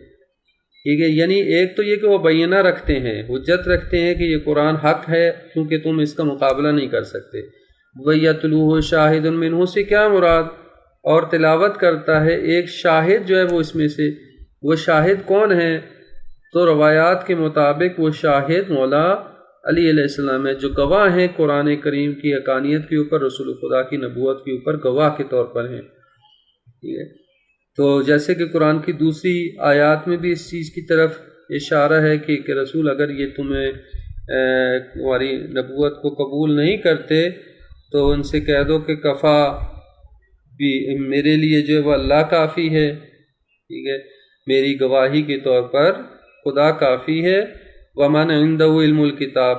ٹھیک ہے، یعنی ایک تو یہ کہ وہ بینہ رکھتے ہیں، حجت رکھتے ہیں کہ یہ قرآن حق ہے کیونکہ تم اس کا مقابلہ نہیں کر سکتے۔ وَيَتْلُوهُ شَاهِدٌ مِّنْهُ سے کیا مراد، اور تلاوت کرتا ہے ایک شاہد جو ہے وہ اس میں سے، وہ شاہد کون ہے؟ تو روایات کے مطابق وہ شاہد مولا علی علیہ السلام ہے، جو گواہ ہیں قرآن کریم کی حقانیت کے اوپر، رسول خدا کی نبوت کے اوپر گواہ کے طور پر ہیں، ٹھیک ہے۔ تو جیسے کہ قرآن کی دوسری آیات میں بھی اس چیز کی طرف اشارہ ہے کہ رسول اگر یہ تمہیں تمہاری نبوت کو قبول نہیں کرتے تو ان سے کہہ دو کہ کفا بھی میرے لیے جو ہے وہ اللہ کافی ہے، ٹھیک ہے، میری گواہی کے طور پر خدا کافی ہے۔ وَمَنْ عِنْدَهُ عِلْمُ الْكِتَابِ،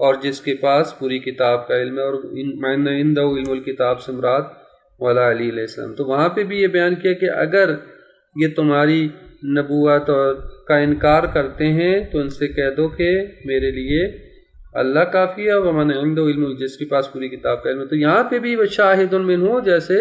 اور جس کے پاس پوری کتاب کا علم ہے، اور مَنْ عِنْدَهُ عِلْمُ الْكِتَابِ سے مراد مولا علی علیہ السلام۔ تو وہاں پہ بھی یہ بیان کیا کہ اگر یہ تمہاری نبوت کا انکار کرتے ہیں تو ان سے کہہ دو کہ میرے لیے اللہ کافی ہے، وَمَنْ عِنْدَهُ عِلْمُ، جس کے پاس پوری کتاب کا علم ہے۔ تو یہاں پہ بھی وہ شاہد منہ، جیسے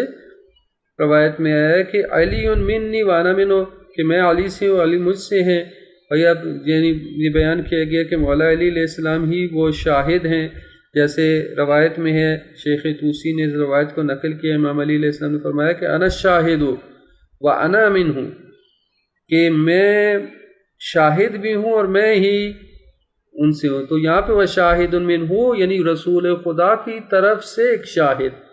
روایت میں آیا ہے کہ علی منی وانا منہ، کہ میں علی سے ہوں، علی مجھ سے ہیں، اور یعنی یہ بیان کیا گیا کہ مولا علی علیہ السلام ہی وہ شاہد ہیں، جیسے روایت میں ہے، شیخ توسی نے اس روایت کو نقل کیا، امام علی علیہ السلام نے فرمایا کہ انا الشاہد و انا منہ، کہ میں شاہد بھی ہوں اور میں ہی ان سے ہوں۔ تو یہاں پہ وہ شاہد منہ یعنی رسول خدا کی طرف سے ایک شاہد۔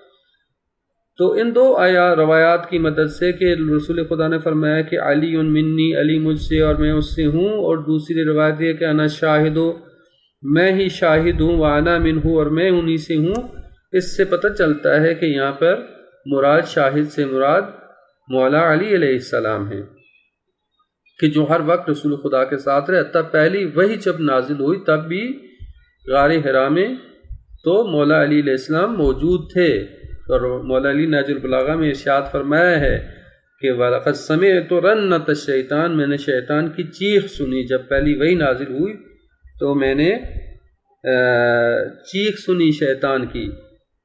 تو ان دو روایات کی مدد سے کہ رسول خدا نے فرمایا کہ علی منی، علی مجھ سے اور میں اس سے ہوں، اور دوسری روایت یہ کہ انا شاہد، میں ہی شاہد ہوں، وانا منہ، اور میں انہی سے ہوں۔ اس سے پتہ چلتا ہے کہ یہاں پر مراد شاہد سے مراد مولا علی علیہ السلام ہیں، کہ جو ہر وقت رسول خدا کے ساتھ رہے۔ تب پہلی وحی جب نازل ہوئی تب بھی غار حرا میں تو مولا علی علیہ السلام موجود تھے، اور مولا علی نہج البلاغہ میں ارشاد فرمایا ہے کہ وَلَقَدْ سَمِعْتُ رَنَّةَ الشَّيْطَان، میں نے شیطان کی چیخ سنی جب پہلی وحی نازل ہوئی، تو میں نے چیخ سنی شیطان کی،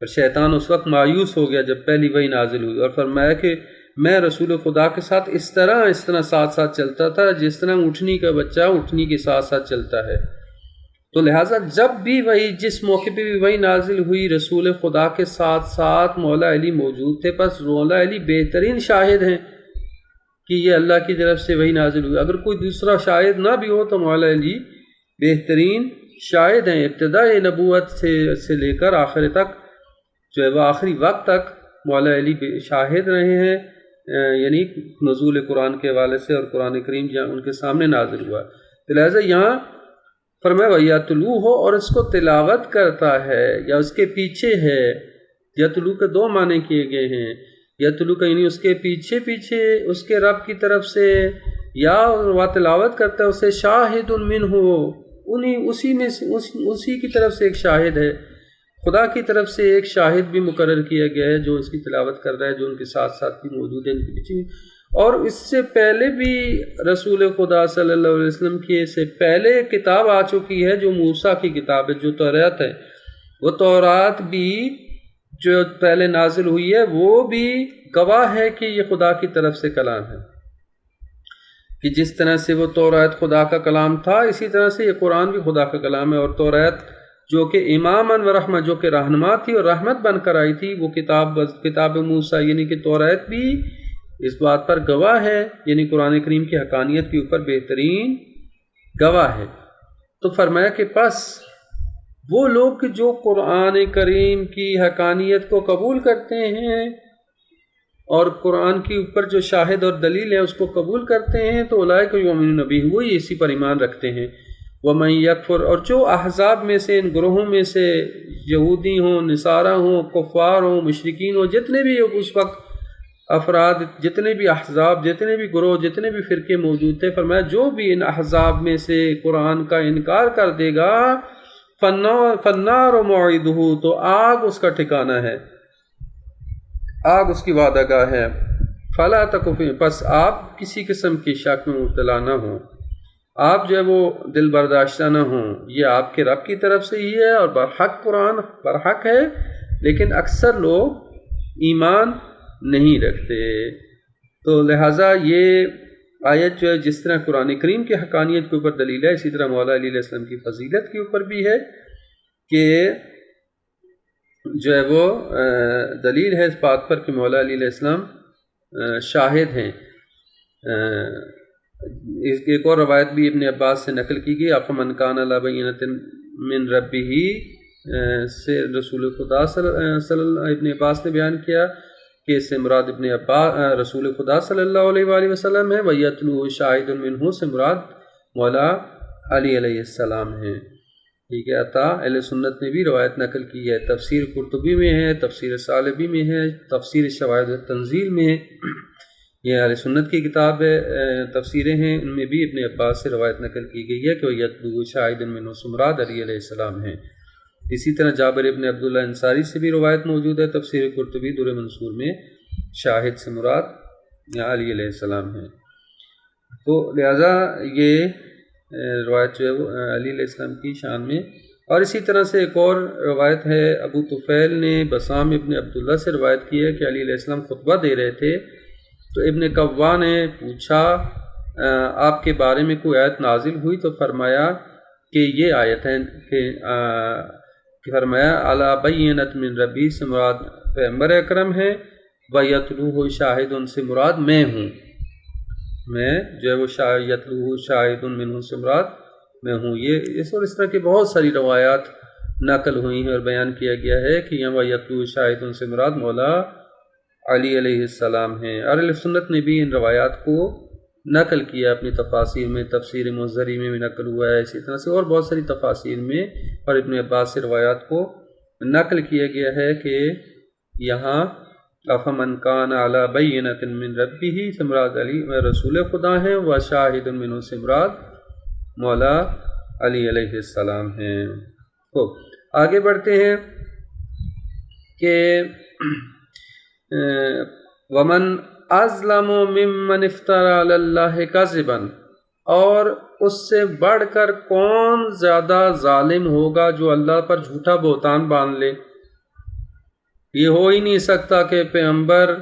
اور شیطان اس وقت مایوس ہو گیا جب پہلی وحی نازل ہوئی، اور فرمایا کہ میں رسول خدا کے ساتھ اس طرح ساتھ ساتھ چلتا تھا جس طرح اٹھنی کا بچہ اٹھنی کے ساتھ ساتھ چلتا ہے۔ تو لہٰذا جب بھی وہی جس موقع پہ بھی وہی نازل ہوئی رسول خدا کے ساتھ ساتھ مولا علی موجود تھے، پس مولا علی بہترین شاہد ہیں کہ یہ اللہ کی طرف سے وہی نازل ہوئی۔ اگر کوئی دوسرا شاہد نہ بھی ہو تو مولا علی بہترین شاہد ہیں، ابتداء نبوت سے لے کر آخر تک، جو ہے وہ آخری وقت تک مولا علی شاہد رہے ہیں، یعنی نزول قرآن کے حوالے سے، اور قرآن کریم جہاں ان کے سامنے نازل ہوا، تو لہٰذا یہاں فرمایا وَيَتْلُوهُ، اور اس کو تلاوت کرتا ہے یا اس کے پیچھے ہے۔ یتلو کے دو معنی کیے گئے ہیں، یتلو کا یعنی اس کے پیچھے پیچھے اس کے رب کی طرف سے، یا وہ تلاوت کرتا ہے اسے شاہد منہ، اسی کی طرف سے ایک شاہد ہے، خدا کی طرف سے ایک شاہد بھی مقرر کیا گیا ہے جو اس کی تلاوت کر رہا ہے، جو ان کے ساتھ ساتھ بھی موجود ہے ان کے پیچھے۔ اور اس سے پہلے بھی رسول خدا صلی اللہ علیہ وسلم کی سے پہلے کتاب آ چکی ہے جو موسیٰ کی کتاب ہے، جو تورات ہے، وہ تورات بھی جو پہلے نازل ہوئی ہے وہ بھی گواہ ہے کہ یہ خدا کی طرف سے کلام ہے، کہ جس طرح سے وہ تورات خدا کا کلام تھا اسی طرح سے یہ قرآن بھی خدا کا کلام ہے۔ اور تورات جو کہ اماماً و رحمت، جو کہ رہنما تھی اور رحمت بن کر آئی تھی، وہ کتاب موسیٰ یعنی کہ تورات بھی اس بات پر گواہ ہے، یعنی قرآن کریم کی حقانیت کے اوپر بہترین گواہ ہے۔ تو فرمایا کہ پس وہ لوگ جو قرآن کریم کی حقانیت کو قبول کرتے ہیں اور قرآن کے اوپر جو شاہد اور دلیل ہے اس کو قبول کرتے ہیں، تو اولئک یؤمنون بہ، وہی اسی پر ایمان رکھتے ہیں۔ وَمَن یکفر، اور جو احزاب میں سے، ان گروہوں میں سے، یہودی ہوں، نصارہ ہوں، کفار ہوں، مشرکین ہوں، جتنے بھی اس وقت افراد، جتنے بھی احزاب، جتنے بھی گروہ، جتنے بھی فرقے موجود تھے، فرمایا جو بھی ان احزاب میں سے قرآن کا انکار کر دے گا فَالنَّارُ مَوْعِدُهُ، تو آگ اس کا ٹھکانہ ہے، آگ اس کی وعدہ گاہ ہے۔ فَلَا تَكُ فِيهِ، پس آپ کسی قسم کی شک میں مبتلا نہ ہوں، آپ جو ہے وہ دل برداشتہ نہ ہوں، یہ آپ کے رب کی طرف سے ہی ہے اور برحق قرآن برحق ہے، لیکن اکثر لوگ ایمان نہیں رکھتے۔ تو لہٰذا یہ آیت جو ہے جس طرح قرآن کریم کی حقانیت کے اوپر دلیل ہے، اسی طرح مولا علی علیہ السلام کی فضیلت کے اوپر بھی ہے کہ جو ہے وہ دلیل ہے اس بات پر کہ مولا علی علیہ السلام شاہد ہیں۔ ایک اور روایت بھی ابن عباس سے نقل کی گئی، اَفَمَنْ كَانَ عَلَىٰ بَيِّنَةٍ مِّن رَبِّهِ سے رسول خدا ابن عباس نے بیان کیا کہ اس سے مراد ابن عباس رسول خدا صلی اللہ علیہ وآلہ وسلم ہے، وَيَتْلُوهُ شَاهِدٌ مِّنْهُ سے مراد مولا علی علیہ السلام ہیں۔ ٹھیک ہے، عطا اہل سنت نے بھی روایت نقل کی ہے، تفسیر قرطبی میں ہے، تفسیر ثعلبی میں ہے، تفسیر شواہد التنزیل میں ہے، یہ اہل سنت کی کتاب ہے، تفسیریں ہیں، ان میں بھی ابن عباس سے روایت نقل کی گئی ہے کہ وَيَتْلُوهُ شَاهِدٌ مِّنْهُ سے مراد علی علیہ السلام ہیں۔ اسی طرح جابر ابن عبداللہ انصاری سے بھی روایت موجود ہے، تفسیر قرطبی در منصور میں شاہد سے مراد علی علیہ السلام ہیں۔ تو لہٰذا یہ روایت جو ہے وہ علی علیہ السلام کی شان میں، اور اسی طرح سے ایک اور روایت ہے، ابو طفیل نے بسام ابن عبداللہ سے روایت کی ہے کہ علی علیہ السلام خطبہ دے رہے تھے، تو ابن قوا نے پوچھا آپ کے بارے میں کوئی آیت نازل ہوئی؟ تو فرمایا کہ یہ آیت ہے کہ فرمایا عَلَىٰ بَيِّنَةٍ مِّن رَبِّي سے مراد پیغمبر اکرم ہے، وَيَتْلُوهُ شَاهِدٌ سے مراد میں ہوں، میں جو ہے وہ يَتْلُوهُ شَاهِدٌ مِّنْهُ سے مراد میں ہوں۔ یہ اس طرح کی بہت ساری روایات نقل ہوئی ہیں اور بیان کیا گیا ہے کہ یہاں وَيَتْلُوهُ شَاهِدٌ سے مراد مولا علی علیہ السلام ہیں، اور اہل سنت نے بھی ان روایات کو نقل کیا اپنی تفاسیر میں، تفسیر مظہری میں بھی نقل ہوا ہے، اسی طرح سے اور بہت ساری تفاسیر میں، اور ابن عباس سے روایات کو نقل کیا گیا ہے کہ یہاں اَفَمَنْ كَانَ عَلَىٰ بَيِّنَةٍ مِّن رَبِّهِ سے مراد علی رسول خدا ہیں، وَشَاهِدٌ مِّنْهُ سے مراد مولا علی علیہ السلام ہیں۔ تو آگے بڑھتے ہیں کہ ومن اظلم ممن افترى علی اللہ کذبا، اور اس سے بڑھ کر کون زیادہ ظالم ہوگا جو اللہ پر جھوٹا بہتان باندھ لے۔ یہ ہو ہی نہیں سکتا کہ پیغمبر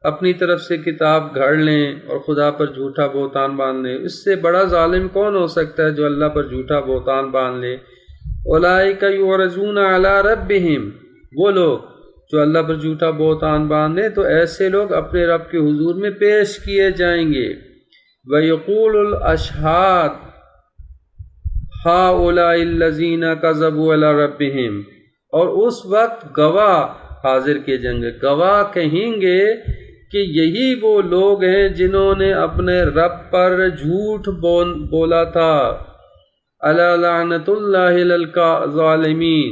اپنی طرف سے کتاب گھڑ لیں اور خدا پر جھوٹا بہتان باندھ لیں۔ اس سے بڑا ظالم کون ہو سکتا ہے جو اللہ پر جھوٹا بہتان باندھ لے۔ اولئک یعرضون علی ربہم، وہ لوگ جو اللہ پر جھوٹا بہتان باندھے تو ایسے لوگ اپنے رب کے حضور میں پیش کیے جائیں گے۔ وَيَقُولُ الْأَشْهَادُ هَؤُلَاءِ الَّذِينَ كَذَبُوا عَلَى رَبِّهِمْ، اور اس وقت گواہ حاضر کیے جائیں گے، گواہ کہیں گے کہ یہی وہ لوگ ہیں جنہوں نے اپنے رب پر جھوٹ بولا تھا۔ أَلَا لَعْنَةُ اللَّهِ عَلَى الظَّالِمِينَ،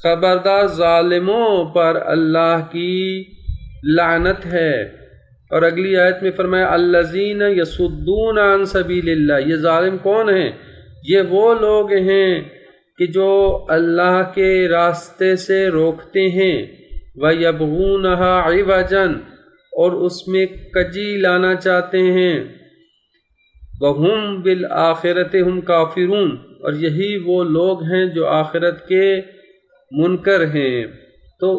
خبردار ظالموں پر اللہ کی لعنت ہے۔ اور اگلی آیت میں فرمایا الذین یصدون عن سبیل اللہ، یہ ظالم کون ہیں؟ یہ وہ لوگ ہیں کہ جو اللہ کے راستے سے روکتے ہیں، وَيَبْغُونَهَا عِوَجًا، اور اس میں کجی لانا چاہتے ہیں، وَهُمْ بِالْآخِرَةِ هُمْ کافرون، اور یہی وہ لوگ ہیں جو آخرت کے منکر ہیں۔ تو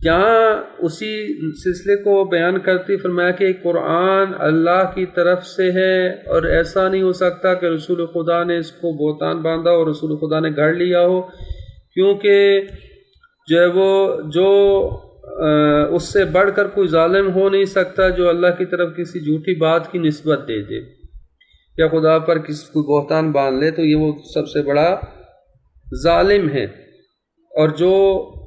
یہاں اسی سلسلے کو بیان کرتی فرمایا کہ قرآن اللہ کی طرف سے ہے، اور ایسا نہیں ہو سکتا کہ رسول خدا نے اس کو بہتان باندھا اور رسول خدا نے گھڑ لیا ہو، کیونکہ جو اس سے بڑھ کر کوئی ظالم ہو نہیں سکتا جو اللہ کی طرف کسی جھوٹی بات کی نسبت دے دے یا خدا پر کسی کو بہتان باندھ لے، تو یہ وہ سب سے بڑا ظالم ہے۔ اور جو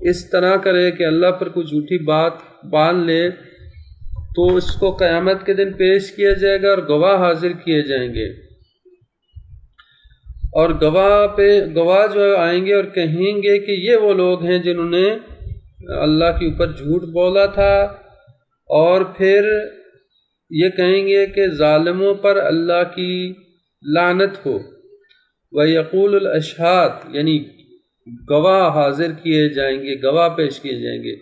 اس طرح کرے کہ اللہ پر کوئی جھوٹی بات باندھ لے تو اس کو قیامت کے دن پیش کیا جائے گا اور گواہ حاضر کیے جائیں گے، اور گواہ جو آئیں گے اور کہیں گے کہ یہ وہ لوگ ہیں جنہوں نے اللہ کے اوپر جھوٹ بولا تھا، اور پھر یہ کہیں گے کہ ظالموں پر اللہ کی لعنت ہو۔ وَيَقُولُ الْأَشْهَادُ، یعنی گواہ حاضر کیے جائیں گے، گواہ پیش کیے جائیں گے۔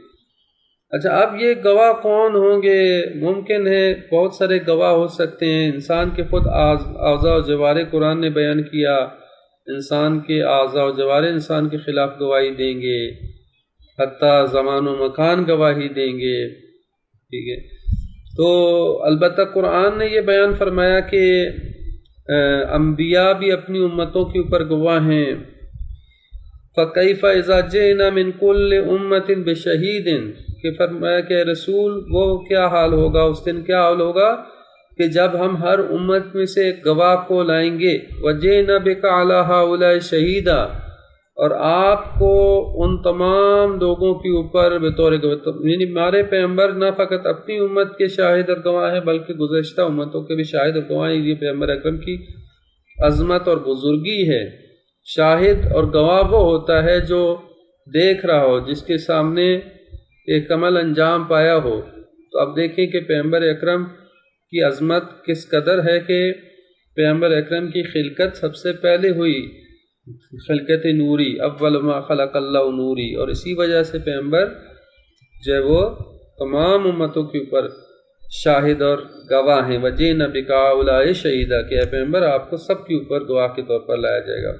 اچھا، اب یہ گواہ کون ہوں گے؟ ممکن ہے بہت سارے گواہ ہو سکتے ہیں۔ انسان کے خود اعضاء و جوارح قرآن نے بیان کیا، انسان کے اعضاء و جوارح انسان کے خلاف گواہی دیں گے، حتیٰ زمان و مکان گواہی دیں گے، ٹھیک ہے۔ تو البتہ قرآن نے یہ بیان فرمایا کہ انبیاء بھی اپنی امتوں کے اوپر گواہ ہیں۔ فَكَيْفَ إِذَا جِئْنَا مِنْ كُلِّ أُمَّةٍ بِشَهِيدٍ، کہ فرمایا کہ رسول وہ کیا حال ہوگا، اس دن کیا حال ہوگا کہ جب ہم ہر امت میں سے ایک گواہ کو لائیں گے، وَجِئْنَا بِكَ عَلَىٰ هَٰؤُلَاءِ شَهِيدًا، اور آپ کو ان تمام لوگوں کے اوپر بطور گواہ، یعنی ہمارے پیغمبر نہ فقط اپنی امت کے شاہد اور گواہ ہیں بلکہ گزشتہ امتوں کے بھی شاہد اور گواہ ہیں۔ یہ پیغمبر اکرم کی عظمت اور بزرگی ہے۔ شاہد اور گواہ وہ ہوتا ہے جو دیکھ رہا ہو، جس کے سامنے ایک عمل انجام پایا ہو۔ تو اب دیکھیں کہ پیغمبر اکرم کی عظمت کس قدر ہے کہ پیغمبر اکرم کی خلقت سب سے پہلے ہوئی، خلقت نوری، اول ما خلق اللہ نوری، اور اسی وجہ سے پیغمبر جو ہے وہ تمام امتوں کے اوپر شاہد اور گواہ ہیں۔ وَجِئْنَا بِكَ هَٰؤُلَاءِ شَهِيدًا، کہ اے پیغمبر آپ کو سب کے اوپر گواہ کے طور پر لایا جائے گا۔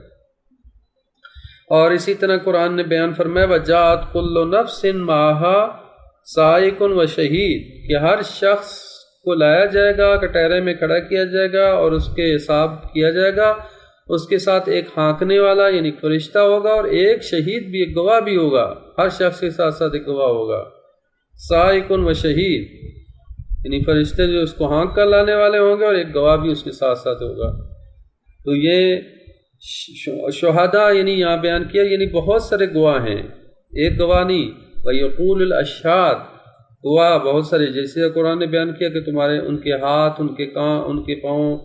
اور اسی طرح قرآن نے بیان فرمایا وَجَاءَتْ كُلُّ نَفْسٍ مَعَهَا سَائِقٌ وَشَهِيدٌ، کہ ہر شخص کو لایا جائے گا، کٹہرے میں کھڑا کیا جائے گا اور اس کے حساب کیا جائے گا، اس کے ساتھ ایک ہانکنے والا یعنی فرشتہ ہوگا، اور ایک شہید بھی، ایک گواہ بھی ہوگا، ہر شخص کے ساتھ ساتھ ایک گواہ ہوگا۔ سائق و شہید یعنی فرشتے جو اس کو ہانک کر لانے والے ہوں گے، اور ایک گواہ بھی اس کے ساتھ ساتھ ہوگا۔ تو یہ شہداء یعنی یہاں بیان کیا، یعنی بہت سارے گواہ ہیں، ایک گواہ نہیں۔ وَيَقُولُ الْأَشْهَادُ، گواہ بہت سارے، جیسے قرآن نے بیان کیا کہ تمہارے ان کے ہاتھ، ان کے کان، ان کے پاؤں،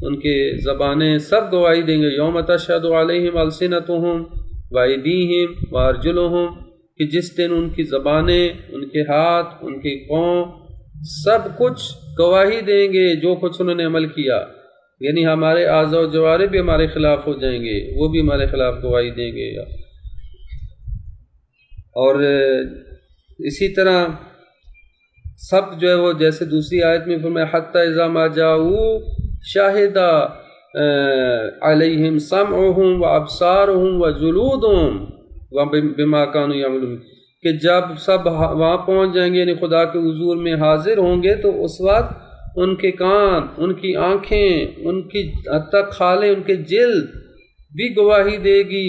ان کے زبانیں سب گواہی دیں گے۔ یوم تشہد علیہم السنتہم وایدیہم وارجلہم، کہ جس دن ان کی زبانیں، ان کے ہاتھ، ان کے پاؤں سب کچھ گواہی دیں گے جو کچھ انہوں نے عمل کیا، یعنی ہمارے اعضاء و جوارح بھی ہمارے خلاف ہو جائیں گے، وہ بھی ہمارے خلاف گواہی دیں گے۔ اور اسی طرح سب جو ہے وہ جیسے دوسری آیت میں فرمایا حتی اذا ما جاؤ شاہدہ علیہم سمعہم و ابصارہم و جلودہم بما کانوا یعملون، کہ جب سب وہاں پہنچ جائیں گے یعنی خدا کے حضور میں حاضر ہوں گے تو اس وقت ان کے کان، ان کی آنکھیں، ان کی حتیٰ کھالیں، ان کے جلد بھی گواہی دے گی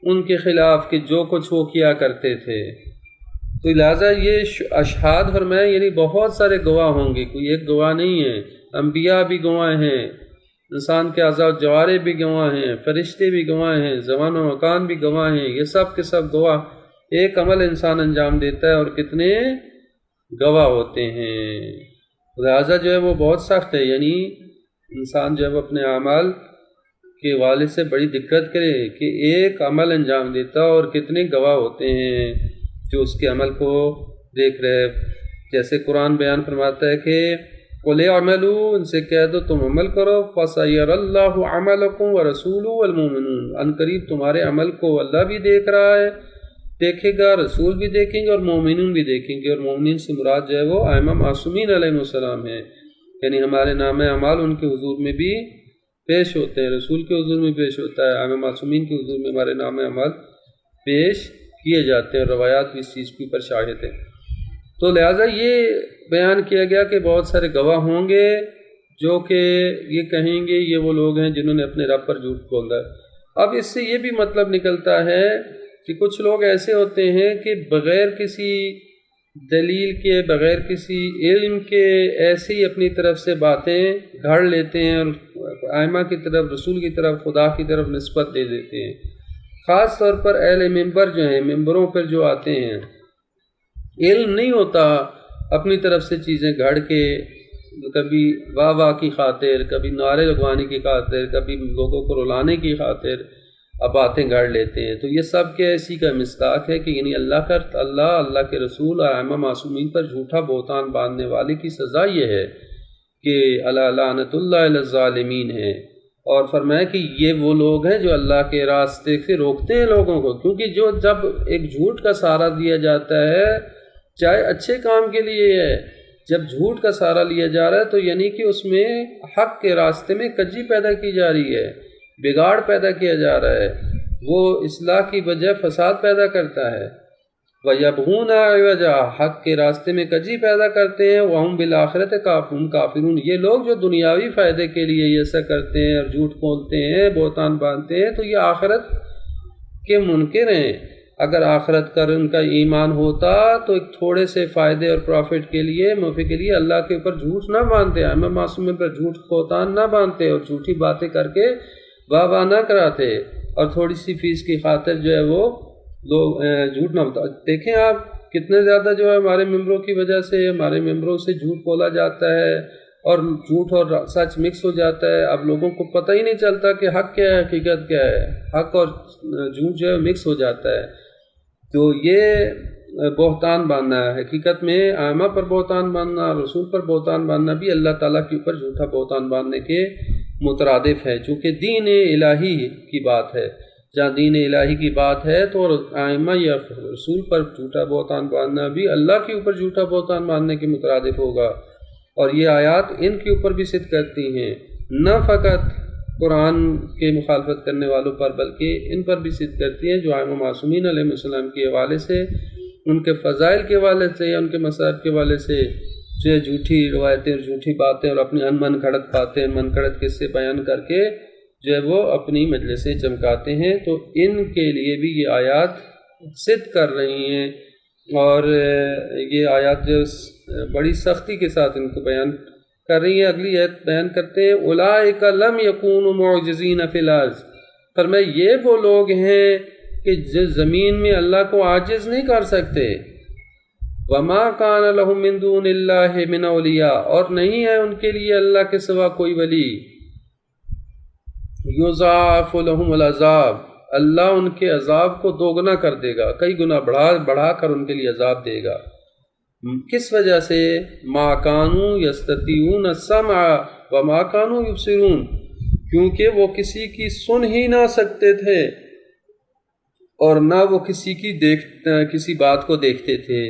ان کے خلاف کہ جو کچھ وہ کیا کرتے تھے۔ تو لہٰذا یہ اشہاد فرمایا یعنی بہت سارے گواہ ہوں گے، کوئی ایک گواہ نہیں ہے، انبیاء بھی گواہ ہیں، انسان کے اعضاء و جوارح بھی گواہ ہیں، فرشتے بھی گواہ ہیں، زمان و مکان بھی گواہ ہیں، یہ سب کے سب گواہ۔ ایک عمل انسان انجام دیتا ہے اور کتنے گواہ ہوتے ہیں، لہٰذا جو ہے وہ بہت سخت ہے، یعنی انسان جو ہے وہ اپنے اعمال کے حوالے سے بڑی دقت کرے کہ ایک عمل انجام دیتا اور کتنے گواہ ہوتے ہیں جو اس کے عمل کو دیکھ رہے۔ جیسے قرآن بیان فرماتا ہے کہ قُلِ اعْمَلُوا، ان سے کہہ دو تم عمل کرو، فَسَيَرَى اللَّهُ عَمَلَكُمْ وَرَسُولُهُ وَالْمُؤْمِنُونَ، ان قریب تمہارے عمل کو اللہ بھی دیکھ رہا ہے، دیکھے گا، رسول بھی دیکھیں گے اور مومنون بھی دیکھیں گے، اور مومنین سے مراد جو ہے وہ ائمہ معصومین علیہ السلام ہیں، یعنی ہمارے نام اعمال ان کے حضور میں بھی پیش ہوتے ہیں، رسول کے حضور میں پیش ہوتا ہے، ائمہ معصومین کے حضور میں ہمارے نام اعمال پیش کیے جاتے ہیں، اور روایات بھی اس چیز کے اوپر شاہد ہیں۔ تو لہٰذا یہ بیان کیا گیا کہ بہت سارے گواہ ہوں گے جو کہ یہ کہیں گے یہ وہ لوگ ہیں جنہوں نے اپنے رب پر جھوٹ بولا ہے۔ اب اس سے یہ بھی مطلب نکلتا ہے کہ کچھ لوگ ایسے ہوتے ہیں کہ بغیر کسی دلیل کے، بغیر کسی علم کے ایسے ہی اپنی طرف سے باتیں گھڑ لیتے ہیں اور ائمہ کی طرف، رسول کی طرف، خدا کی طرف نسبت دے دیتے ہیں۔ خاص طور پر اہل منبر جو ہیں، ممبروں پر جو آتے ہیں، علم نہیں ہوتا، اپنی طرف سے چیزیں گھڑ کے کبھی واہ واہ کی خاطر، کبھی نعرے لگوانے کی خاطر، کبھی لوگوں کو رلانے کی خاطر اب باتیں گھڑ لیتے ہیں۔ تو یہ سب کے اسی کا مصداق ہے کہ یعنی اللہ کے رسول اور ائمہ معصومین پر جھوٹا بہتان باندھنے والے کی سزا یہ ہے کہ اللہ لعنت اللہ علی الظالمین ہے، اور فرمایا کہ یہ وہ لوگ ہیں جو اللہ کے راستے سے روکتے ہیں لوگوں کو، کیونکہ جب ایک جھوٹ کا سہارا دیا جاتا ہے، چاہے اچھے کام کے لیے ہے، جب جھوٹ کا سہارا لیا جا رہا ہے تو یعنی کہ اس میں حق کے راستے میں کجی پیدا کی جا رہی ہے، بگاڑ پیدا کیا جا رہا ہے، وہ اصلاح کی بجائے فساد پیدا کرتا ہے۔ وَيَبْغُونَ عِوَجًا، حق کے راستے میں کجی پیدا کرتے ہیں، وَهُمْ بِالْآخِرَةِ کافرون، یہ لوگ جو دنیاوی فائدے کے لیے یہ ایسا کرتے ہیں اور جھوٹ بولتے ہیں، بہتان باندھتے ہیں، تو یہ آخرت کے منکر ہیں۔ اگر آخرت کا ان کا ایمان ہوتا تو ایک تھوڑے سے فائدے اور پروفٹ کے لیے، منافع کے لیے اللہ کے اوپر جھوٹ نہ باندھتے، ائمہ معصومین پر جھوٹ بہتان نہ باندھتے اور جھوٹی باتیں کر کے واہ نہ کراتے، اور تھوڑی سی فیس کی خاطر جو ہے وہ لوگ جھوٹ نہ بتا۔ دیکھیں آپ کتنے زیادہ جو ہے ہمارے ممبروں کی وجہ سے، ہمارے ممبروں سے جھوٹ بولا جاتا ہے اور جھوٹ اور سچ مکس ہو جاتا ہے، اب لوگوں کو پتہ ہی نہیں چلتا کہ حق کیا ہے، حقیقت کیا ہے، حق اور جھوٹ جو ہے مکس ہو جاتا ہے۔ تو یہ بہتان باندھنا ہے، حقیقت میں ائمہ پر بہتان باندھنا، رسول پر بہتان باندھنا بھی اللہ تعالیٰ کے اوپر جھوٹا بہتان باندھنے کے مترادف ہے، چونکہ دین الہی کی بات ہے۔ جہاں دین الہی کی بات ہے تو ائمہ یا رسول پر جھوٹا بہتان باندھنا بھی اللہ کے اوپر جھوٹا بہتان باندھنے کے مترادف ہوگا، اور یہ آیات ان کے اوپر بھی صدق کرتی ہیں، نہ فقط قرآن کے مخالفت کرنے والوں پر بلکہ ان پر بھی صدق کرتی ہیں جو ائمہ معصومین علیہ السلام کے حوالے سے، ان کے فضائل کے حوالے سے یا ان کے مصائب کے حوالے سے جو ہے جھوٹی روایتیں اور جھوٹی باتیں اور اپنی من گھڑت باتیں، من گھڑت قصے بیان کر کے جو ہے وہ اپنی مجلسیں چمکاتے ہیں۔ تو ان کے لیے بھی یہ آیات صدق کر رہی ہیں، اور یہ آیات جو بڑی سختی کے ساتھ ان کو بیان کر رہی ہیں۔ اگلی آیت بیان کرتے ہیں اولئک لم یکونوا معجزین فی الارض، فرمایا یہ وہ لوگ ہیں کہ جو زمین میں اللہ کو عاجز نہیں کر سکتے، وما کان لہم من دون اللہ من اولیاء، اور نہیں ہے ان کے لیے اللہ کے سوا کوئی ولی، یضاعف لہم العذاب، اللہ ان کے عذاب کو دوگنا کر دے گا، کئی گنا بڑھا کر ان کے لیے عذاب دے گا۔ کس وجہ سے؟ ما کانوا یستطیعون السمع وما کانوا یبصرون، کیونکہ وہ کسی کی سن ہی نہ سکتے تھے اور نہ وہ کسی بات کو دیکھتے تھے۔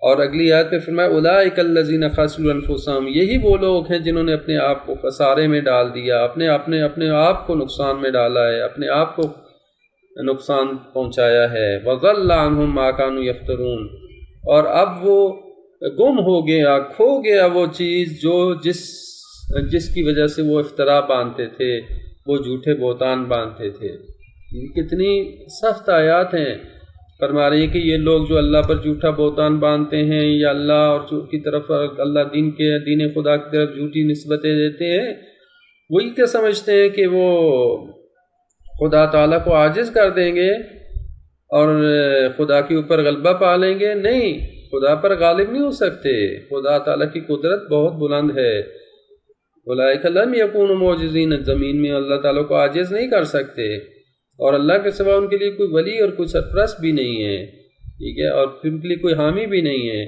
اور اگلی آیت میں فرمایا اولئک الذین خسروا انفسہم، یہی وہ لوگ ہیں جنہوں نے اپنے آپ کو خسارے میں ڈال دیا، اپنے آپ کو نقصان میں ڈالا ہے، اپنے آپ کو نقصان پہنچایا ہے۔ وضل عنہم ما کانوا یفترون، اور اب وہ گم ہو گیا، کھو گیا وہ چیز جو جس کی وجہ سے وہ افترا باندھتے تھے، وہ جھوٹے بہتان باندھتے تھے۔ کتنی سخت آیات ہیں۔ فرما رہی ہے کہ یہ لوگ جو اللہ پر جھوٹا بہتان باندھتے ہیں یا اللہ اور کی طرف اللہ دین خدا کی طرف جھوٹی نسبتیں دیتے ہیں، وہی کیا سمجھتے ہیں کہ وہ خدا تعالیٰ کو عاجز کر دیں گے اور خدا کے اوپر غلبہ پا لیں گے؟ نہیں، خدا پر غالب نہیں ہو سکتے۔ خدا تعالیٰ کی قدرت بہت بلند ہے۔ اولئک لم یکونوا معجزین، زمین میں اللہ تعالیٰ کو عاجز نہیں کر سکتے، اور اللہ کے سوا ان کے لیے کوئی ولی اور کوئی سرپرست بھی نہیں ہے، ٹھیک ہے، اور پھر ان کے لیے کوئی حامی بھی نہیں ہے۔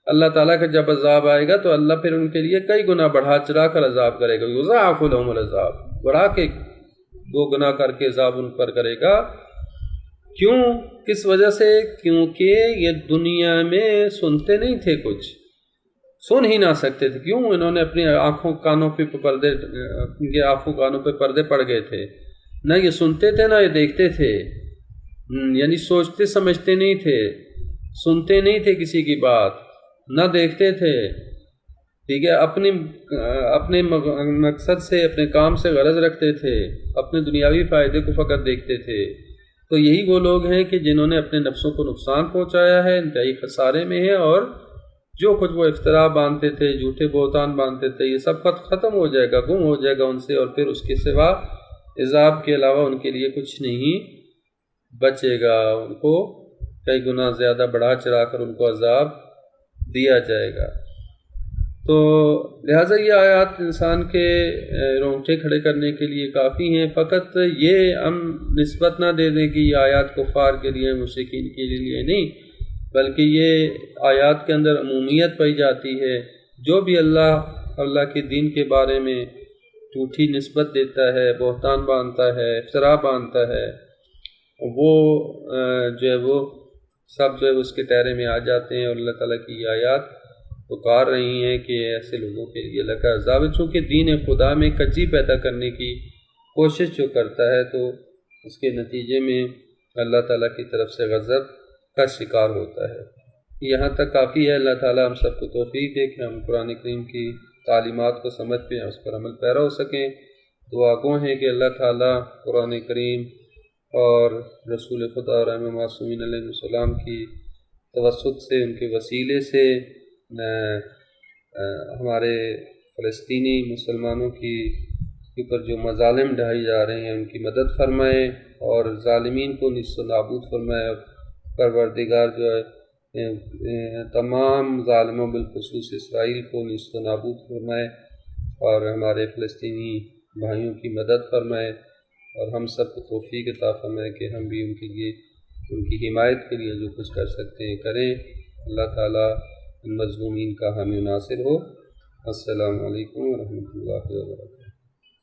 اللہ تعالیٰ کا جب عذاب آئے گا تو اللہ پھر ان کے لیے کئی گنا بڑھا چڑھا کر عذاب کرے گا، یضاعف لهم العذاب، بڑھا کے 2 گنا کر کے عذاب ان پر کرے گا۔ کیوں؟ کس وجہ سے؟ کیونکہ یہ دنیا میں سنتے نہیں تھے، کچھ سن ہی نہ سکتے تھے۔ کیوں؟ انہوں نے اپنی آنکھوں کانوں پہ پردے، ان کے آنکھوں کانوں پہ پردے پڑ گئے تھے، نہ یہ سنتے تھے نہ یہ دیکھتے تھے، یعنی سوچتے سمجھتے نہیں تھے، سنتے نہیں تھے کسی کی بات، نہ دیکھتے تھے، ٹھیک ہے، اپنے مقصد سے، اپنے کام سے غرض رکھتے تھے، اپنے دنیاوی فائدے کو فقط دیکھتے تھے۔ تو یہی وہ لوگ ہیں کہ جنہوں نے اپنے نفسوں کو نقصان پہنچایا ہے، انتہائی خسارے میں ہے، اور جو کچھ وہ افترا باندھتے تھے، جھوٹے بہتان باندھتے تھے، یہ سب ختم ہو جائے گا، گم ہو جائے گا ان سے، اور پھر اس کے سوا عذاب کے علاوہ ان کے لیے کچھ نہیں بچے گا۔ ان کو کئی گنا زیادہ بڑھا چڑھا کر ان کو عذاب دیا جائے گا۔ تو لہٰذا یہ آیات انسان کے رونگٹے کھڑے کرنے کے لیے کافی ہیں۔ فقط یہ ہم نسبت نہ دے دیں کہ یہ آیات کفار کے لیے، مشرکین کے لیے نہیں، بلکہ یہ آیات کے اندر عمومیت پائی جاتی ہے۔ جو بھی اللہ کے دین کے بارے میں جھوٹی نسبت دیتا ہے، بہتان باندھتا ہے، افترا باندھتا ہے، وہ جو ہے وہ سب جو ہے اس کے ٹہرے میں آ جاتے ہیں، اور اللہ تعالیٰ کی یہ آیات پکار رہی ہیں کہ ایسے لوگوں کے لیے اللہ کا عذاب ہے۔ چونکہ دین خدا میں کجی پیدا کرنے کی کوشش جو کرتا ہے تو اس کے نتیجے میں اللہ تعالیٰ کی طرف سے غضب کا شکار ہوتا ہے۔ یہاں تک کافی ہے۔ اللہ تعالیٰ ہم سب کو توفیق دے کہ ہم قرآن کریم کی تعلیمات کو سمجھ پہ اس پر عمل پیرا ہو سکیں۔ دعا گو ہیں کہ اللہ تعالیٰ قرآن کریم اور رسول خدا اور امام معصومین علیہ السلام کی توسط سے، ان کے وسیلے سے ہمارے فلسطینی مسلمانوں کی اوپر جو مظالم ڈھائے جا رہے ہیں ان کی مدد فرمائے، اور ظالمین کو نیست و نابود فرمائے۔ پروردگار جو ہے تمام ظالموں بالخصوص اسرائیل کو نیست و نابود فرمائے، اور ہمارے فلسطینی بھائیوں کی مدد فرمائے، اور ہم سب کو توفیق عطا فرمائے کہ ہم بھی ان کے لیے، ان کی حمایت کے لیے جو کچھ کر سکتے ہیں کریں۔ اللہ تعالیٰ ان مظلومین کا حامی و ناصر ہو۔ السلام علیکم ورحمۃ اللہ وبرکاتہ۔